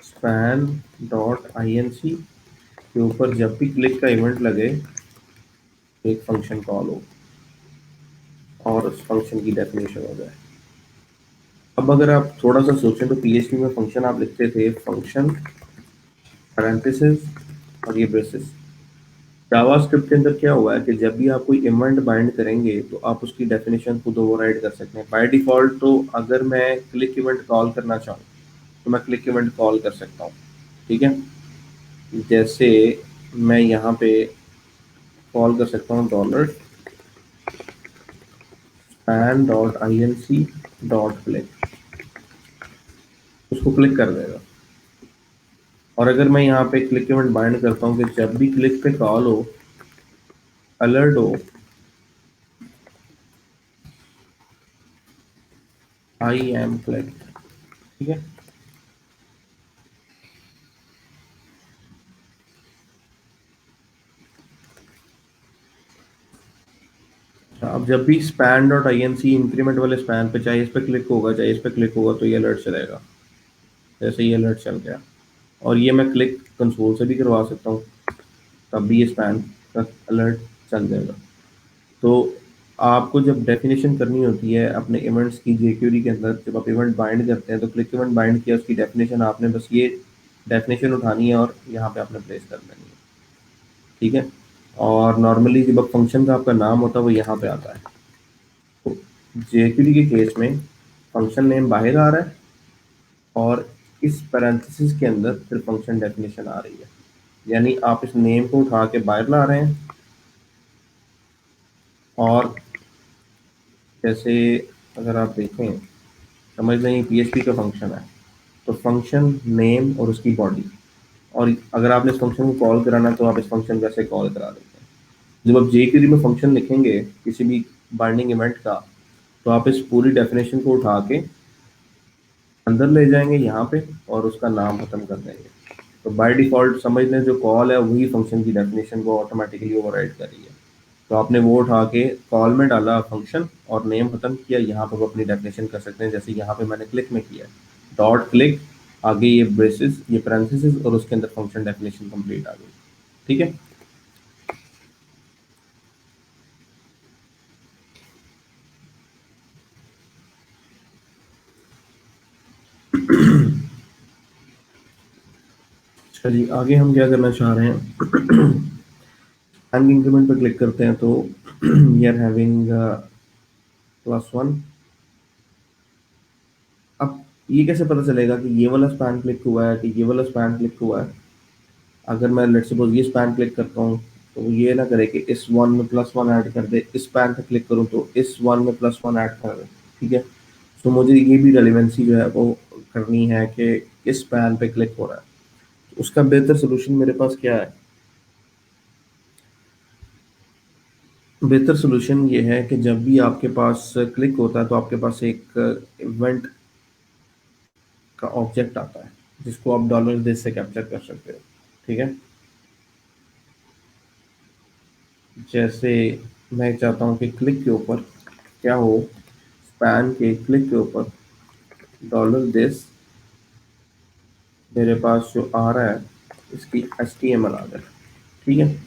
स्पैन डॉट inc के ऊपर जब भी क्लिक का इवेंट लगे तो एक फंक्शन कॉल हो और उस फंक्शन की डेफिनेशन हो जाए। अब अगर आप थोड़ा सा सोचें तो PHP में फंक्शन आप लिखते थे फंक्शन पैरेंथेसिस और ये ब्रेसेस। जावास्क्रिप्ट के अंदर क्या हुआ है कि जब भी आप कोई इवेंट बाइंड करेंगे तो आप उसकी डेफिनेशन खुद ओवरराइड कर सकते हैं। बाय डिफॉल्ट तो अगर मैं क्लिक इवेंट कॉल करना चाहूँ तो मैं क्लिक इवेंट कॉल कर सकता हूँ। ठीक है। जैसे मैं यहाँ पे कॉल कर सकता हूँ dollar span dot inc dot click, उसको क्लिक कर देगा। और अगर मैं यहाँ पे क्लिक इवेंट बाइंड करता हूँ कि जब भी क्लिक पे कॉल हो, अलर्ट हो, आई एम क्लिक। ठीक है। अब जब भी स्पैन डॉट inc इंक्रीमेंट वाले स्पैन पे चाहे इस पे क्लिक होगा चाहे इस पे क्लिक होगा तो ये अलर्ट चलेगा। जैसे ये अलर्ट चल गया, और ये मैं क्लिक कंसोल से भी करवा सकता हूँ, तब भी ये स्पैन का अलर्ट चल जाएगा। तो आपको जब डेफिनेशन करनी होती है अपने इवेंट्स की jQuery के अंदर, जब आप इवेंट बाइंड करते हैं तो क्लिक इवेंट बाइंड किया, उसकी डेफिनेशन आपने बस ये डेफिनेशन उठानी है और यहाँ पे आपने प्लेस कर देनी है। ठीक है। और नॉर्मली जब फंक्शन का आपका नाम होता है वो यहाँ पे आता है। तो jQuery के केस में फंक्शन नेम बाहर आ रहा है और इस पैरेंथेसिस के अंदर फिर फंक्शन डेफिनेशन आ रही है। यानी आप इस नेम को उठा के बाहर ला रहे हैं, और जैसे अगर आप देखें, समझ लें ये PHP का फंक्शन है, तो फंक्शन नेम और उसकी बॉडी, और अगर आपने इस फंक्शन को कॉल कराना है तो आप इस फंक्शन को ऐसे कॉल करा देते हैं। जब आप jQuery में फंक्शन लिखेंगे किसी भी बाइंडिंग इवेंट का, तो आप इस पूरी डेफिनेशन को उठा के अंदर ले जाएंगे यहाँ पे और उसका नाम खत्म कर देंगे। तो बाय डिफॉल्ट समझ लें जो कॉल है वही फंक्शन की डेफिनेशन को ऑटोमेटिकली ओवरराइड कर रही है। तो आपने वो उठा के कॉल में डाला फंक्शन और नेम खत्म किया, यहाँ पर वो अपनी डेफिनेशन कर सकते हैं जैसे यहाँ पे मैंने क्लिक में किया, डॉट क्लिक, आगे ये ब्रेसेस ये पैरेंथेसिस और उसके अंदर फंक्शन डेफिनेशन कंप्लीट आ गई। ठीक है। चलिए आगे हम क्या करना चाह रहे हैं। हैंग इंक्रीमेंट पर क्लिक करते हैं तो वी आर हैविंग +1। अब ये कैसे पता चलेगा कि ये वाला स्पैन क्लिक हुआ है कि ये वाला स्पैन क्लिक हुआ है? अगर मैं लेट्स सपोज ये स्पैन क्लिक करता हूँ, तो वो ये ना करे कि इस वन में प्लस वन ऐड कर दे, इस स्पैन पे क्लिक करूँ तो इस वन में प्लस वन ऐड कर दे। ठीक है, तो मुझे ये भी रेलिवेंसी जो है वो करनी है कि किस स्पैन पे क्लिक हो रहा है। तो उसका बेहतर सोल्यूशन मेरे पास क्या है? बेहतर सोल्यूशन ये है कि जब भी आपके पास क्लिक होता है तो आपके पास एक इवेंट का ऑब्जेक्ट आता है, जिसको आप डॉलर दिस से कैप्चर कर सकते हो। ठीक है, जैसे मैं चाहता हूँ कि क्लिक के ऊपर क्या हो, स्पैन के क्लिक के ऊपर डॉलर दिस मेरे पास जो आ रहा है इसकी HTML आ जाए। ठीक है,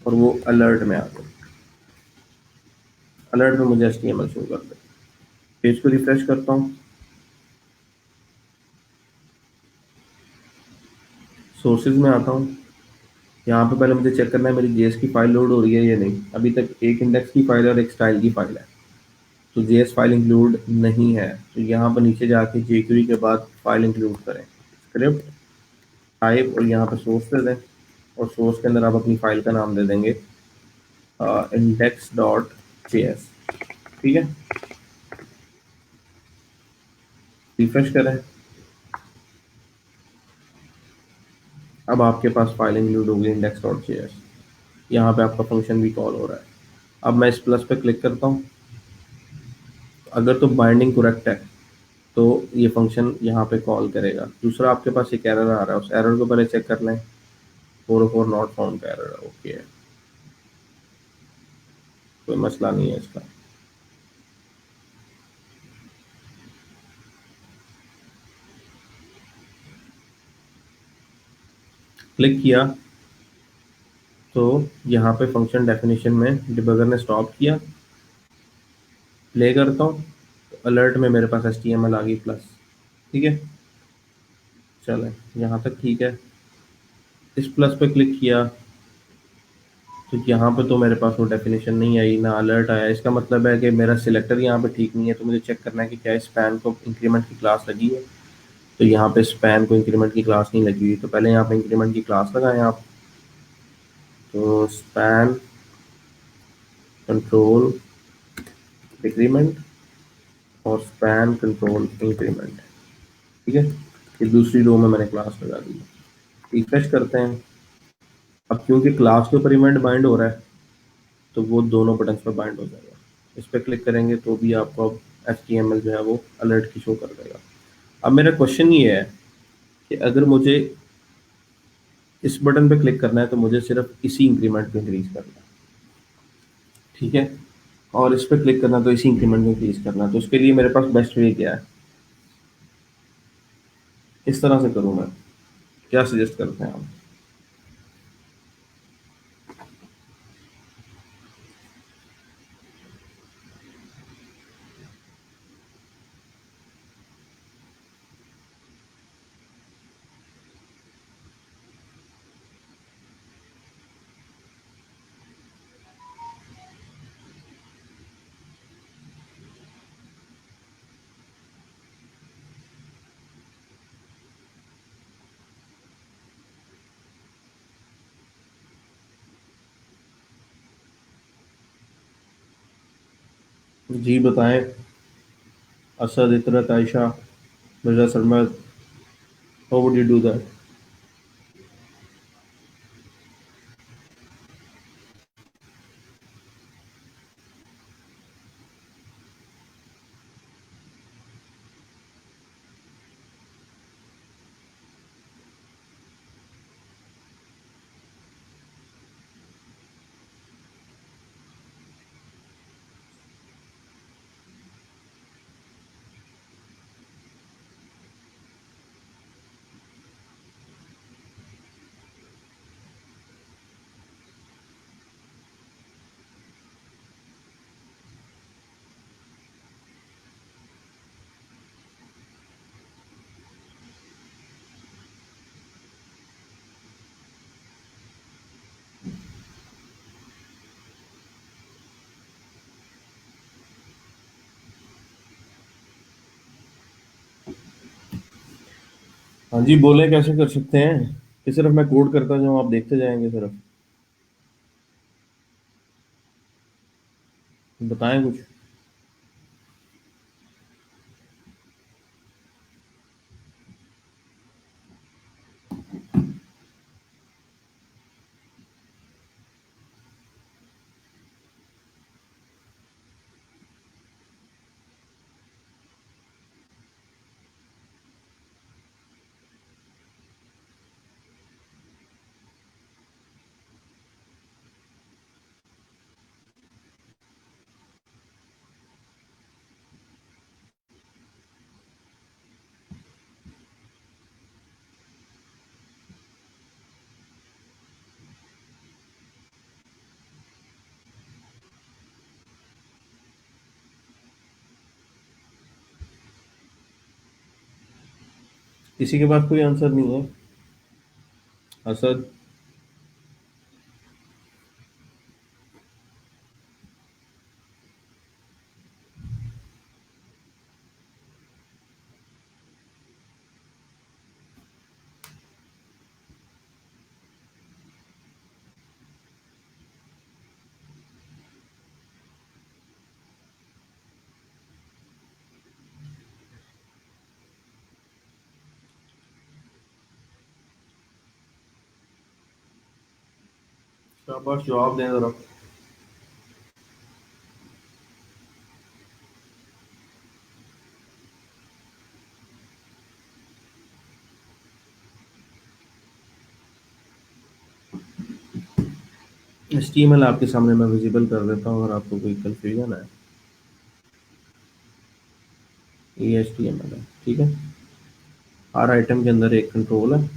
और वो अलर्ट में आ जाए, अलर्ट में मुझे HTML शो कर दे। पेज को रिफ्रेश करता हूँ, सोर्सेज में आता हूँ। यहाँ पे पहले मुझे चेक करना है मेरी जेएस की फाइल लोड हो रही है या नहीं। अभी तक एक इंडेक्स की फाइल और एक स्टाइल की फाइल है, तो जेएस फाइल इंक्लूड नहीं है। तो यहाँ पर नीचे जाके jQuery के बाद फाइल इंक्लूड करें, स्क्रिप्ट टाइप, और यहाँ पे सोर्स दे दें, और सोर्स के अंदर आप अपनी फाइल का नाम दे देंगे index.js। ठीक है, रिफ्रेश करें। अब आपके पास फाइल इंक्लूड होगी index.js। यहाँ पे आपका फंक्शन भी कॉल हो रहा है। अब मैं इस प्लस पे क्लिक करता हूँ, अगर तो बाइंडिंग करेक्ट है तो ये फंक्शन यहाँ पे कॉल करेगा। दूसरा, आपके पास एक एरर आ रहा है, उस एरर को पहले चेक कर लें। 404 नॉट फाउंड का एरर है, ओके है, कोई मसला नहीं है इसका। क्लिक किया तो यहाँ पे फंक्शन डेफिनेशन में डिबगर ने स्टॉप किया। प्ले करता हूँ तो अलर्ट में मेरे पास HTML आ गई प्लस। ठीक है, चलें, यहाँ तक ठीक है। इस प्लस पे क्लिक किया तो यहाँ पे तो मेरे पास वो डेफिनेशन नहीं आई, ना अलर्ट आया। इसका मतलब है कि मेरा सिलेक्टर यहाँ पे ठीक नहीं है। तो मुझे चेक करना है कि क्या स्पैन को इंक्रीमेंट की क्लास लगी है। तो यहाँ पे स्पैन को इंक्रीमेंट की क्लास नहीं लगी हुई, तो पहले यहाँ पे इंक्रीमेंट की क्लास लगाएं आप। तो स्पैन कंट्रोल डिक्रीमेंट और स्पैन कंट्रोल इंक्रीमेंट। ठीक है, ये दूसरी रो में मैंने क्लास लगा दी। रिफ्रेश करते हैं। अब क्योंकि क्लास के ऊपर इवेंट बाइंड हो रहा है, तो वो दोनों बटन पर बाइंड हो जाएगा। इस पर क्लिक करेंगे तो भी आपको HTML जो है वो अलर्ट की शो कर देगा। अब मेरा क्वेश्चन ये है कि अगर मुझे इस बटन पे क्लिक करना है तो मुझे सिर्फ इसी इंक्रीमेंट को इंक्रीज करना है। ठीक है, और इस पे क्लिक करना तो इसी इंक्रीमेंट को इंक्रीज करना है। तो उसके लिए मेरे पास बेस्ट वे क्या है? किस तरह से करूँ मैं? क्या सजेस्ट करते हैं आप? जी बताएं। Asad, Itrat, Ayesha, Mirza Sarmad, how would you do that? हाँ जी, बोले कैसे कर सकते हैं? कि सिर्फ मैं कोड करता जाऊँ, आप देखते जाएंगे सिर्फ? बताएं कुछ। किसी के पास कोई आंसर नहीं है? असद। शाबाश, जवाब दें जरा। HTML आपके सामने मैं विजिबल कर देता हूँ, अगर आपको कोई कंफ्यूजन है। ये HTML है, ठीक है। हर आइटम के अंदर एक कंट्रोल है।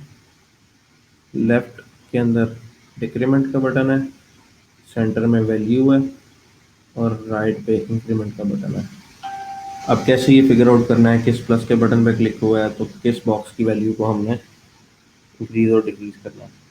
लेफ्ट के अंदर डिक्रीमेंट का बटन है, सेंटर में वैल्यू है, और राइट पे इंक्रीमेंट का बटन है। अब कैसे ये फिगर आउट करना है किस प्लस के बटन पे क्लिक हुआ है तो किस बॉक्स की वैल्यू को हमने इंक्रीज और डिक्रीज करना है?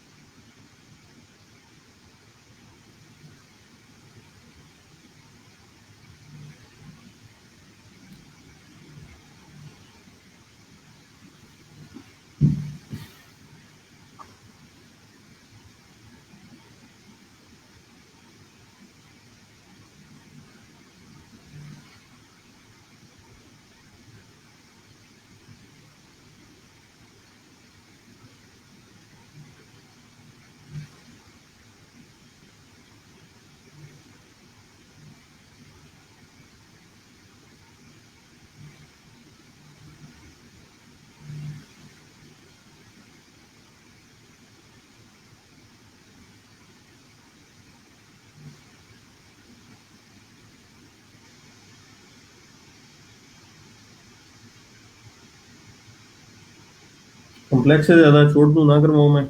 कॉम्प्लेक्स से ज्यादा छोड़ दूं ना करवाऊं मैं?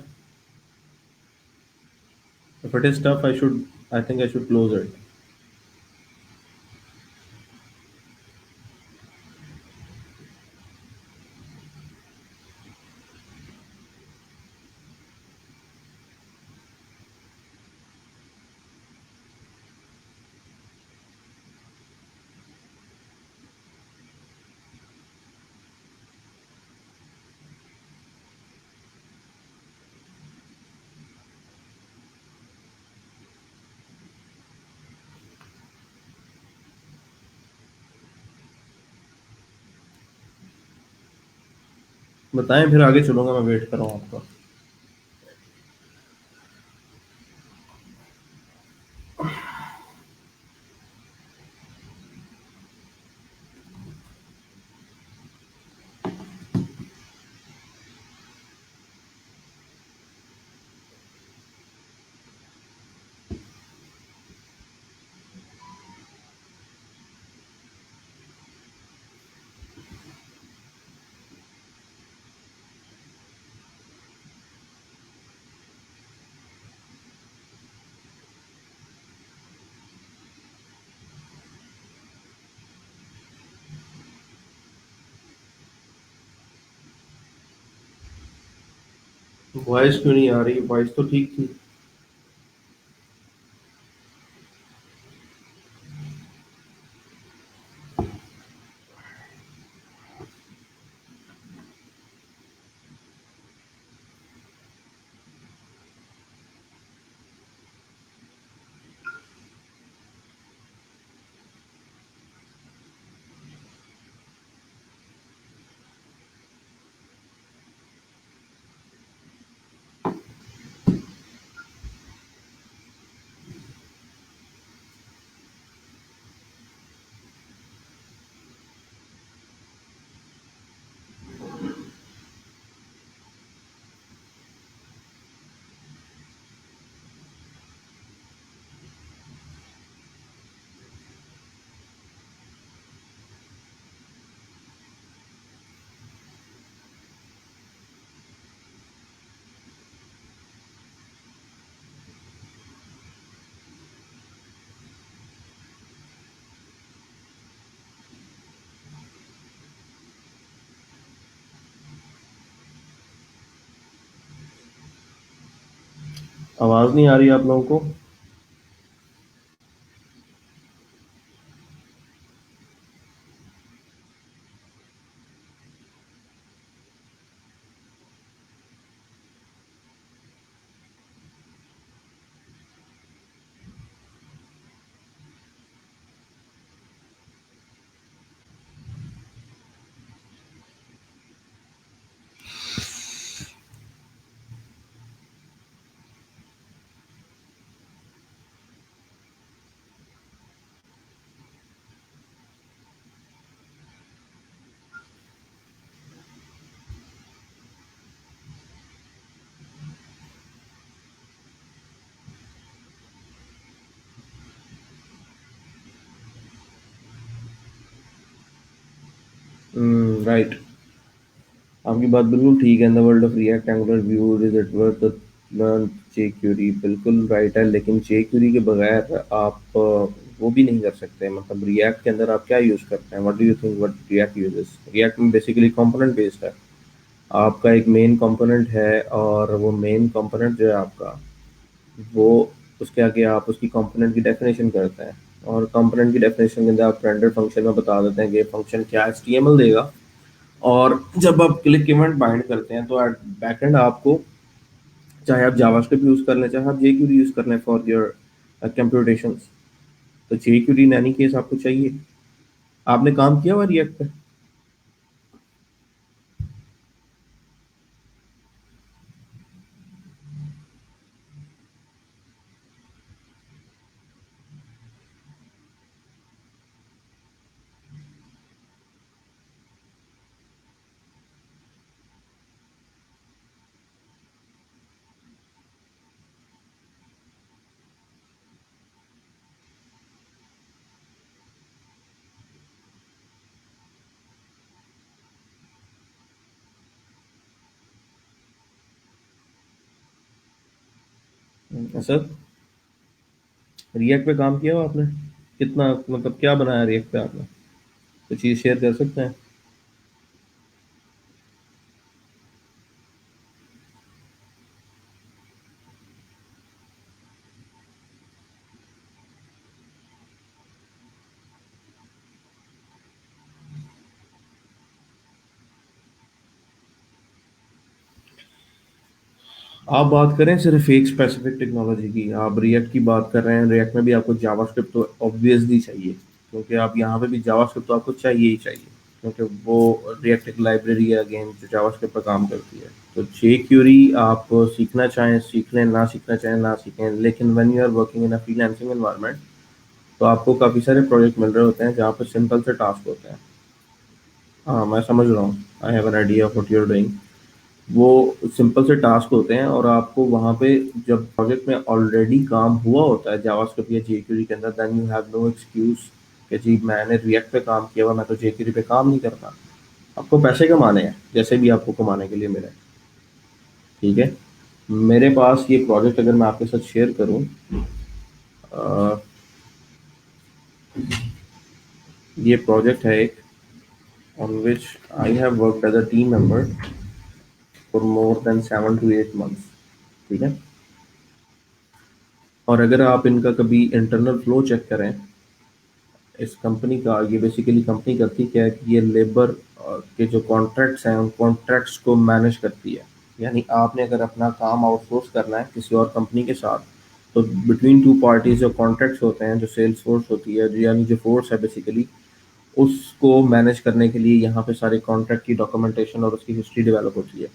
If it is tough I think I should close it. बताएं, फिर आगे चलूंगा, मैं वेट कर रहा हूँ आपका। वॉइस क्यों नहीं आ रही? वॉइस तो ठीक थी। आवाज नहीं आ रही आप लोगों को? राइट। आपकी बात बिल्कुल ठीक है। In the world of React Angular Vue is it worth learn jQuery, बिल्कुल राइट है। लेकिन जेक्यूरी के बगैर आप वो भी नहीं कर सकते। मतलब रिएक्ट के अंदर आप क्या यूज़ करते हैं? What do you think what react uses? React में बेसिकली कंपोनेंट बेस्ड है। आपका एक मेन कंपोनेंट है और वो मेन कंपोनेंट जो है आपका, वो उसके आगे आप उसकी कंपोनेंट की डेफिनेशन करते हैं। और कंपोनेंट की डेफिनेशन के अंदर आप रेंडर फंक्शन में बता देते हैं कि ये फंक्शन क्या एचटीएमएल देगा। और जब आप क्लिक इवेंट बाइंड करते हैं तो एट बैकएंड आपको, चाहे आप जावास्क्रिप्ट यूज कर लें चाहे आप जेक्यूरी यूज कर लें फॉर योर कंप्यूटेशंस, तो जेक्यूरी इन एनी केस आपको चाहिए। आपने काम किया हुआ रिएक्ट पे? सर, रिएक्ट पे काम किया हुआ आपने? कितना, मतलब क्या बनाया रिएक्ट पे आपने? तो चीज़ शेयर कर सकते हैं? आप बात करें सिर्फ एक स्पेसिफिक टेक्नोलॉजी की, आप रिएक्ट की बात कर रहे हैं। रिएक्ट में भी आपको जावास्क्रिप्ट तो ऑब्वियसली चाहिए, क्योंकि आप यहाँ पे भी जावास्क्रिप्ट तो आपको चाहिए ही चाहिए, क्योंकि वो रिएक्ट एक लाइब्रेरी है अगेन जो जावास्क्रिप्ट पर काम करती है। तो जे क्यूरी आप सीखना चाहें सीख लें, ना सीखना चाहें ना सीखें, लेकिन when you are working in a freelancing environment तो आपको काफ़ी सारे प्रोजेक्ट मिल रहे होते हैं जहाँ पर सिंपल से टास्क होते हैं। हाँ, मैं समझ रहा हूँ। I have an idea of what you are doing. वो सिंपल से टास्क होते हैं और आपको वहाँ पे, जब प्रोजेक्ट में ऑलरेडी काम हुआ होता है जावास्क्रिप्ट या जेक्यूरी के अंदर, then you have no excuse कि जी मैंने रिएक्ट पे काम किया हुआ, मैं तो जेक्यूरी पे काम नहीं करता। आपको पैसे कमाने हैं, जैसे भी आपको कमाने के लिए मिले। ठीक है। मेरे पास ये प्रोजेक्ट अगर मैं आपके साथ शेयर करूँ, ये प्रोजेक्ट है एक, on which I have worked as a team member for more than 7 to 8 months। ठीक है। और अगर आप इनका कभी इंटरनल फ्लो चेक करें इस कंपनी का, ये बेसिकली कंपनी करती क्या है कि ये लेबर के जो कॉन्ट्रैक्ट्स हैं उन कॉन्ट्रैक्ट्स को मैनेज करती है। यानी आपने अगर अपना काम आउटसोर्स करना है किसी और कंपनी के साथ, तो बिटवीन टू पार्टीज जो कॉन्ट्रैक्ट्स होते हैं, जो सेल्स फोर्स होती है, यानी जो फोर्स है बेसिकली, उसको मैनेज करने के लिए यहाँ पे सारे कॉन्ट्रैक्ट की डॉक्यूमेंटेशन और उसकी हिस्ट्री डेवलप होती है।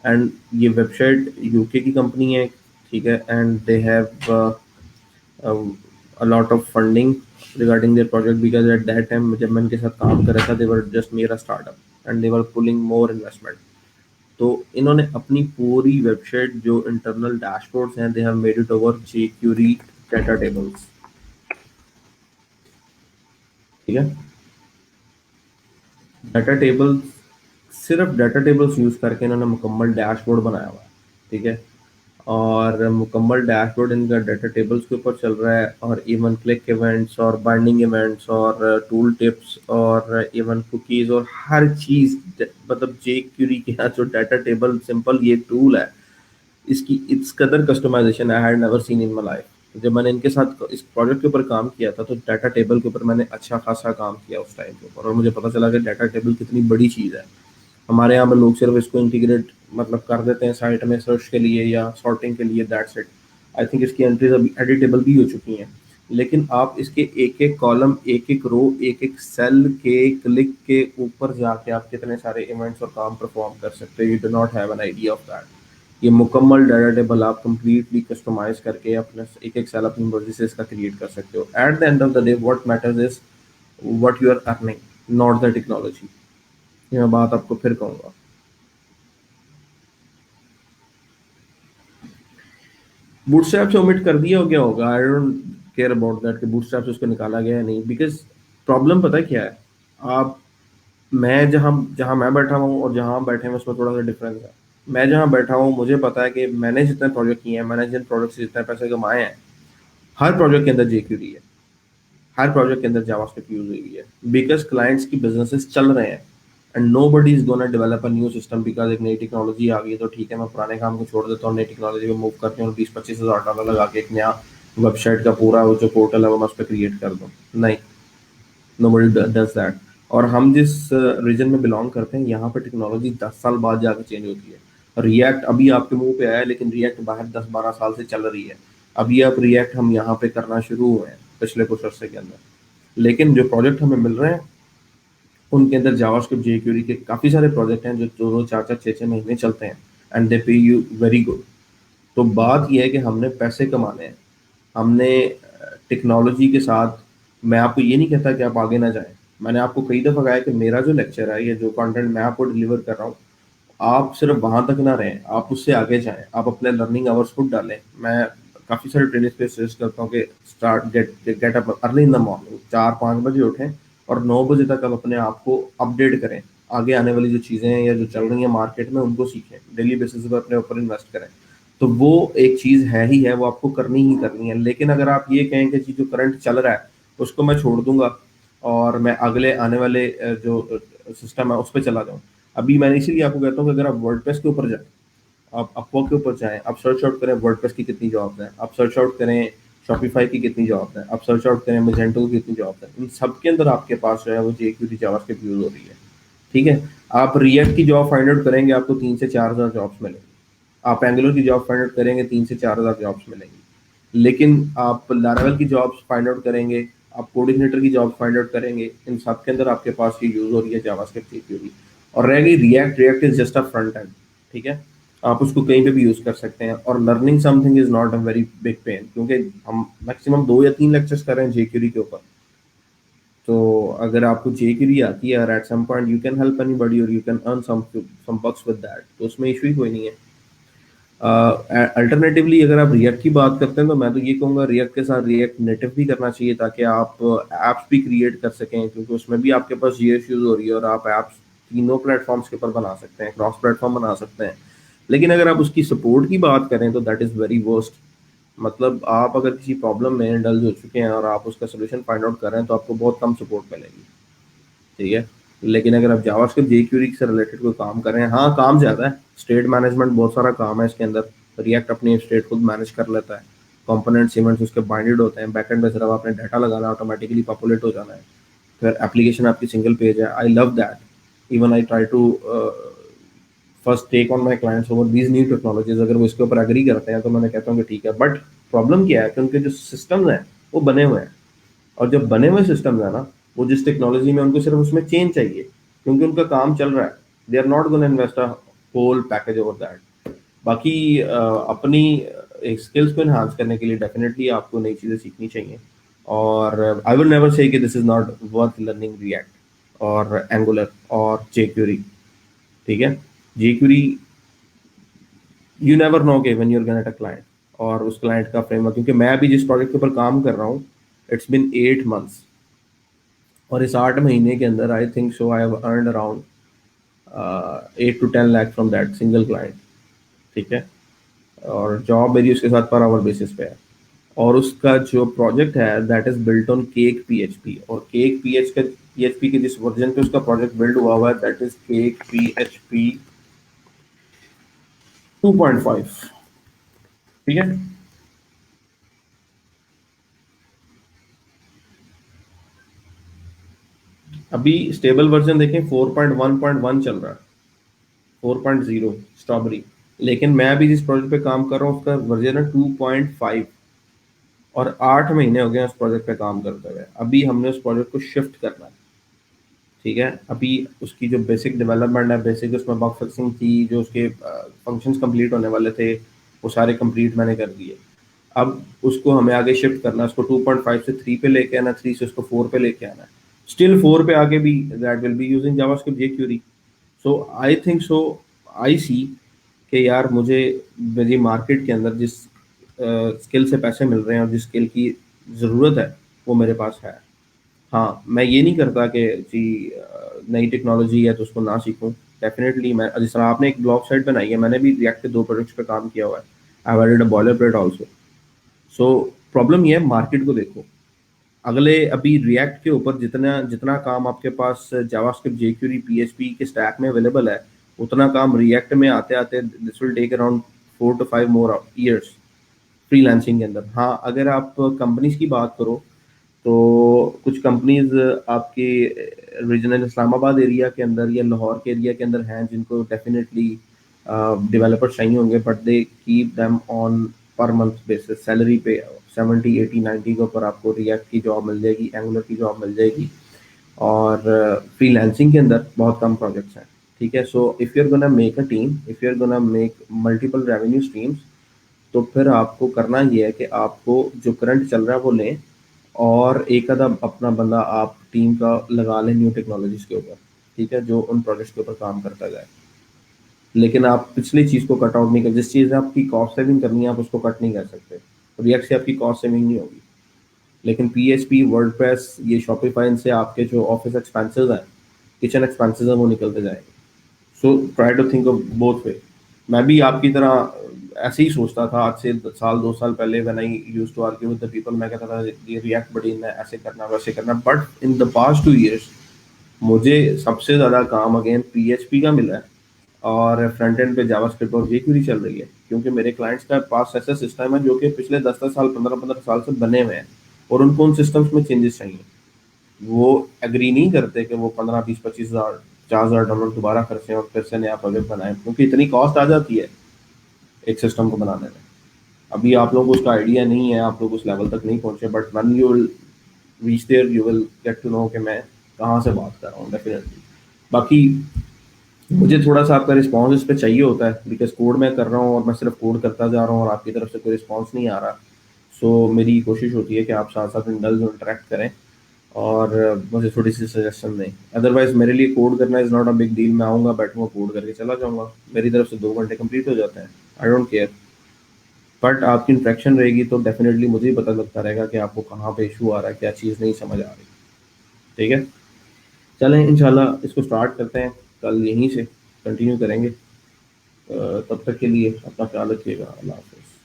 एंड ये वेबसाइट यूके की कंपनी है। ठीक है। And they have a lot of funding regarding their project, because at that time जब मैं उनके साथ काम कर रहा था, they were just near a startup and they were pulling more investment। तो इन्होंने अपनी पूरी वेबसाइट जो इंटरनल डैशबोर्ड्स हैं, they have made it over jQuery data tables. ठीक है। डाटा टेबल्स, सिर्फ डाटा टेबल्स यूज करके इन्होंने मुकम्मल डैशबोर्ड बनाया हुआ है। ठीक है। और मुकम्मल डैशबोर्ड इनका डाटा टेबल्स के ऊपर चल रहा है, और इवन क्लिक इवेंट्स और बाइंडिंग इवेंट्स और टूल टिप्स और इवन कुकीज और हर चीज़, मतलब जे क्यूरी के यहाँ जो डाटा टेबल सिंपल ये टूल है, इसकी इस कदर customization I had never seen in my life. जब मैंने इनके साथ इस प्रोजेक्ट के ऊपर काम किया था तो डाटा टेबल के ऊपर मैंने अच्छा खासा काम किया उस टाइम के ऊपर, और मुझे पता चला कि डाटा टेबल कितनी बड़ी चीज़ है। हमारे यहाँ पे लोग सिर्फ इसको इंटीग्रेट मतलब कर देते हैं साइट में सर्च के लिए या सॉर्टिंग के लिए, दैट्स इट। आई थिंक इसकी एंट्रीज अभी एडिटेबल भी हो चुकी हैं, लेकिन आप इसके एक एक कॉलम, एक एक रो, एक एक सेल के क्लिक के ऊपर जाके आप कितने सारे इवेंट्स और काम परफॉर्म कर सकते हो, you do not have an idea of that. ये मुकम्मल डाटा टेबल आप कंप्लीटली कस्टमाइज करके अपने एक एक सेल अपनी मर्जी से इसका क्रिएट कर सकते हो। At the end of the day what matters is what you are earning, not the technology. ये मैं बात आपको फिर कहूंगा। बूटस्ट्रैप से ओमिट कर दिया हो क्या होगा, I don't care about that कि बूटस्ट्रैप से उसको निकाला गया है नहीं, बिकॉज प्रॉब्लम पता है क्या है। आप मैं जहाँ जहाँ मैं बैठा हूँ और जहाँ आप बैठे हैं उसमें थोड़ा सा डिफरेंस है। मैं जहाँ बैठा हूँ मुझे पता है कि मैंने जितने प्रोजेक्ट किए हैं, मैंने जिन प्रोजेक्ट से जितने पैसे कमाए हैं, हर प्रोजेक्ट के अंदर जेक्यूरी है, हर प्रोजेक्ट के अंदर जावास्क्रिप्ट यूज हुई है, बिकॉज क्लाइंट्स की बिजनेसेस चल रहे हैं and nobody is gonna develop a new system because एक नई टेक्नोलॉजी आ गई है तो ठीक है मैं पुराने काम को छोड़ देता हूँ, नई टेक्नोलॉजी में मूव करके और 20-25 हज़ार डॉलर लगा के एक नया वेबसाइट का पूरा वो जो पोर्टल है वो मैं उस पर क्रिएट कर दूँ। नहीं, नोबडी डज दैट। और हम जिस रीजन में बिलोंग करते हैं यहाँ पे टेक्नोलॉजी 10 साल बाद जाके चेंज होती है। रिएक्ट अभी आपके मुंह पे आया है, लेकिन रिएक्ट बाहर 10-12 साल से चल रही है। अभी अब रिएक्ट हम यहाँ पे करना शुरू हुए हैं पिछले कुछ अर्से के अंदर, लेकिन जो प्रोजेक्ट हमें मिल रहे हैं उनके अंदर जावास्क्रिप्ट जेक्यूरी के काफ़ी सारे प्रोजेक्ट हैं जो 2-2 4-4 6-6 महीने चलते हैं एंड दे पे यू वेरी गुड। तो बात यह है कि हमने पैसे कमाने हैं, हमने टेक्नोलॉजी के साथ। मैं आपको ये नहीं कहता कि आप आगे ना जाएं। मैंने आपको कई दफ़ा कहा है कि मेरा जो लेक्चर है, ये जो कंटेंट मैं आपको डिलीवर कर रहा हूँ, आप सिर्फ वहां तक ना रहें, आप उससे आगे जाएं, आप अपने लर्निंग आवर्स खुद डालें। मैं काफ़ी सारे ट्रेनिंग पे सजेस्ट करता हूँ कि start get up early in the morning, 4-5 बजे उठें और 9 बजे तक आप अपने आप को अपडेट करें। आगे आने वाली जो चीज़ें हैं या जो चल रही हैं मार्केट में उनको सीखें, डेली बेसिस पर अपने ऊपर इन्वेस्ट करें। तो वो एक चीज़ है ही है, वो आपको करनी ही करनी है। लेकिन अगर आप ये कहें कि जी जो करंट चल रहा है उसको मैं छोड़ दूंगा और मैं अगले आने वाले जो सिस्टम है उस पर चला जाऊँ। अभी मैंने इसीलिए आपको कहता हूँ कि अगर आप वर्डप्रेस के ऊपर जाएं, आप अपवर्क के ऊपर जाएं, आप सर्च आउट करें वर्डप्रेस की कितनी जॉब्स हैं, आप सर्च आउट करें शॉपिफाई की कितनी जॉब्स हैं, आप सर्च आउट करें मेजेंटो की कितनी जॉब्स हैं, इन सब के अंदर आपके पास जो है वो जेक्यूरी जावास्क्रिप्ट यूज हो रही है। ठीक है। आप रिएक्ट की जॉब फाइंड आउट करेंगे आपको 3 से 4 हज़ार जॉब्स मिलेंगी। आप एंगुलर की जॉब फाइंड आउट करेंगे 3 से 4 हज़ार जॉब्स मिलेंगी। लेकिन आप लारावेल की जॉब्स फाइंड आउट करेंगे, आप कोऑर्डिनेटर की जॉब फाइंड आउट करेंगे, इन सब के अंदर आपके पास ये यूज हो रही है जावास्क्रिप्ट जेक्यूरी। और रह गई react, react is just a front end. ठीक है। आप उसको कहीं पे भी यूज कर सकते हैं और learning something is not a very big pain, क्योंकि हम मैक्सिमम 2 या 3 लेक्चर्स कर रहे हैं जेक्यूरी के ऊपर। तो अगर आपको जेक्यूरी आती है और at some point you can help anybody और you can earn some bucks with that, तो उसमें इशू ही कोई नहीं है। अल्टरनेटिवली अगर आप रिएक्ट की बात करते हैं तो मैं तो ये कहूँगा रिएक्ट के साथ रिएक्ट नेटिव भी करना चाहिए ताकि आप ऐप्स भी क्रिएट कर सकें, क्योंकि उसमें भी आपके पास ये इश्यूज हो रही है और आप ऐप्स तीनों प्लेटफॉर्म्स के ऊपर बना सकते हैं, क्रॉस प्लेटफॉर्म बना सकते हैं। लेकिन अगर आप उसकी सपोर्ट की बात करें तो दैट इज़ वेरी वर्स्ट। मतलब आप अगर किसी प्रॉब्लम में इंडल्ज हो चुके हैं और आप उसका सोल्यूशन फाइंड आउट कर रहे हैं तो आपको बहुत कम सपोर्ट मिलेगी। ठीक है। लेकिन अगर आप जावास्क्रिप्ट जेक्यूरी से रिलेटेड कोई काम कर रहे हैं, हाँ काम ज़्यादा है, स्टेट मैनेजमेंट बहुत सारा काम है इसके अंदर। रिएक्ट अपनी स्टेट खुद मैनेज कर लेता है, कंपोनेंट्स इवेंट्स उसके बाइंडेड होते हैं, बैकएंड में सिर्फ आपने डाटा लगाना है, ऑटोमेटिकली पॉपुलेट हो जाना है, फिर एप्लीकेशन आपकी सिंगल पेज है। I love that. Even I try to first take on my clients over these new technologies. अगर वो इसके ऊपर एग्री करते हैं तो मैंने कहता हूँ कि ठीक है, बट प्रॉब्लम क्या है कि उनके जो सिस्टम्स हैं वो बने हुए हैं, और जब बने हुए सिस्टम्स है ना, वो जिस टेक्नोलॉजी में उनको सिर्फ उसमें चेंज चाहिए क्योंकि उनका काम चल रहा है, they are not gonna invest a whole package over that. बाकी अपनी स्किल्स को एनहांस करने के लिए डेफिनेटली आपको नई चीज़ें सीखनी चाहिए। और आई विल नेवर से कि this is not worth learning React और एंगुलर और जेक्यूरी। ठीक है। जेक्यूरी यू नेवर नो के when you are gonna get a client और उस क्लाइंट का फ्रेमवर्क, क्योंकि मैं अभी जिस प्रोजेक्ट के ऊपर काम कर रहा हूँ इट्स बिन 8 मंथ्स, और इस 8 महीने के अंदर आई think so I have earned around 8 to 10 lakh from that single client. ठीक है। और जॉब मेरी उसके साथ पर आवर बेसिस पे है, और उसका जो प्रोजेक्ट है that is built on cake PHP, और केक पीएचपी के जिस वर्जन पे उसका प्रोजेक्ट बिल्ड हुआ हुआ है दैट इज केक पीएचपी 2.5। ठीक है। अभी स्टेबल वर्जन देखें 4.1.1 चल रहा है, 4.0 स्ट्रॉबेरी। लेकिन मैं अभी जिस प्रोजेक्ट पे काम कर रहा हूँ उसका वर्जन है 2.5, और 8 महीने हो गए हैं उस प्रोजेक्ट पे काम करते हुए। अभी हमने उस प्रोजेक्ट को शिफ्ट करना है। ठीक है, अभी उसकी जो बेसिक डेवलपमेंट है, बेसिक उसमें बग फिक्सिंग थी, जो उसके फंक्शंस कंप्लीट होने वाले थे वो सारे कंप्लीट मैंने कर दिए। अब उसको हमें आगे शिफ्ट करना है, उसको 2.5 से 3 पे लेके आना, 3 से उसको 4 पे लेके आना है। स्टिल 4 पे आके भी that will be using JavaScript jQuery। So I think so, I see कि यार मुझे मेरी मार्केट के अंदर जिस स्किल से पैसे मिल रहे हैं और जिस स्किल की ज़रूरत है वो मेरे पास है। हाँ, मैं ये नहीं करता कि जी नई टेक्नोलॉजी है तो उसको ना सीखूं। डेफिनेटली मैं, जिस तरह आपने एक ब्लॉग साइट बनाई है, मैंने भी रिएक्ट के 2 प्रोजेक्ट्स पे काम किया हुआ है। I added a boiler plate also. So problem ये है, मार्केट को देखो। अगले अभी रिएक्ट के ऊपर जितना जितना काम आपके पास जावास्क्रिप्ट jQuery PHP के स्टैक में अवेलेबल है, उतना काम रिएक्ट में आते आते this will take around 4 to 5 more years freelancing के अंदर। हाँ, अगर आप कंपनीज की बात करो तो कुछ कंपनीज आपके रीजनल इस्लामाबाद एरिया के अंदर या लाहौर के एरिया के अंदर हैं जिनको डेफिनेटली डेवलपर्स चाहिए होंगे, but they keep them on per month basis salary पे। 70 80 90 के ऊपर आपको रिएक्ट की जॉब मिल जाएगी, एंगुलर की जॉब मिल जाएगी। और फ्रीलांसिंग के अंदर बहुत कम प्रोजेक्ट्स हैं। ठीक है, so if you are gonna make a team, if you are gonna make multiple revenue streams, तो फिर आपको करना ये है कि आपको जो करंट चल रहा है वो लें, और एक आधा अपना बंदा आप टीम का लगा लें न्यू टेक्नोलॉजीज के ऊपर। ठीक है, जो उन प्रोजेक्ट्स के ऊपर काम करता जाए। लेकिन आप पिछली चीज़ को कट आउट नहीं कर, जिस चीज़ में आपकी कॉस्ट सेविंग करनी है आप उसको कट नहीं कर सकते। रिएक्ट से आपकी कॉस्ट सेविंग नहीं होगी, लेकिन PHP वर्डप्रेस ये शॉपिफाई से आपके जो ऑफिस एक्सपेंसेस हैं, किचन एक्सपेंसेस हैं, वो निकलते जाएंगे। So try to think of both way. मैं भी आपकी तरह ऐसे ही सोचता था आज से साल 2 साल पहले, when I used to argue with the people. मैं कहता था ये रिएक्ट बड़ी है, ऐसे करना वैसे करना, but in the past 2 years मुझे सबसे ज़्यादा काम अगेन PHP का मिला है, और फ्रंट एंड पे जावास्क्रिप्ट और jQuery चल रही है, क्योंकि मेरे क्लाइंट्स का पास ऐसा सिस्टम है जो कि पिछले 10 10 साल 15 15 साल से बने हुए हैं, और उनको उन सिस्टम्स में चेंजेस चाहिए। वो एग्री नहीं करते कि वो 15 20 25 हज़ार $4,000 दोबारा खर्चे और फिर से नया प्रोजेक्ट बनाए, क्योंकि इतनी कॉस्ट आ जाती है एक सिस्टम को बनाने में। अभी आप लोगों को उसका आइडिया नहीं है, आप लोग उस लेवल तक नहीं पहुंचे, but when you will reach there you will get to know कि मैं कहाँ से बात कर रहा हूँ डेफिनेटली। बाकी मुझे थोड़ा सा आपका रिस्पॉन्स इस पे चाहिए होता है, बिकॉज कोड मैं कर रहा हूँ और मैं सिर्फ कोड करता जा रहा हूँ और आपकी तरफ से कोई रिस्पॉन्स नहीं आ रहा। सो मेरी कोशिश होती है कि आप साथ साथ इंडल्ज इंटरेक्ट करें और मुझे थोड़ी सी सजेशन दें। अदरवाइज मेरे लिए कोड करना is not a big deal. मैं आऊँगा, बैठूंगा, कोड करके चला जाऊँगा, मेरी तरफ से 2 घंटे कंप्लीट हो जाते हैं। I don't care. बट आपकी इंटरेक्शन रहेगी तो डेफिनेटली मुझे ही पता लगता रहेगा कि आपको कहाँ पे इशू आ रहा है, क्या चीज़ नहीं समझ आ रही। ठीक है, चलें इंशाल्लाह इसको स्टार्ट करते हैं, कल यहीं से कंटिन्यू करेंगे। तब तक के लिए अपना ख्याल रखिएगा। अल्लाह हाफ़िज़।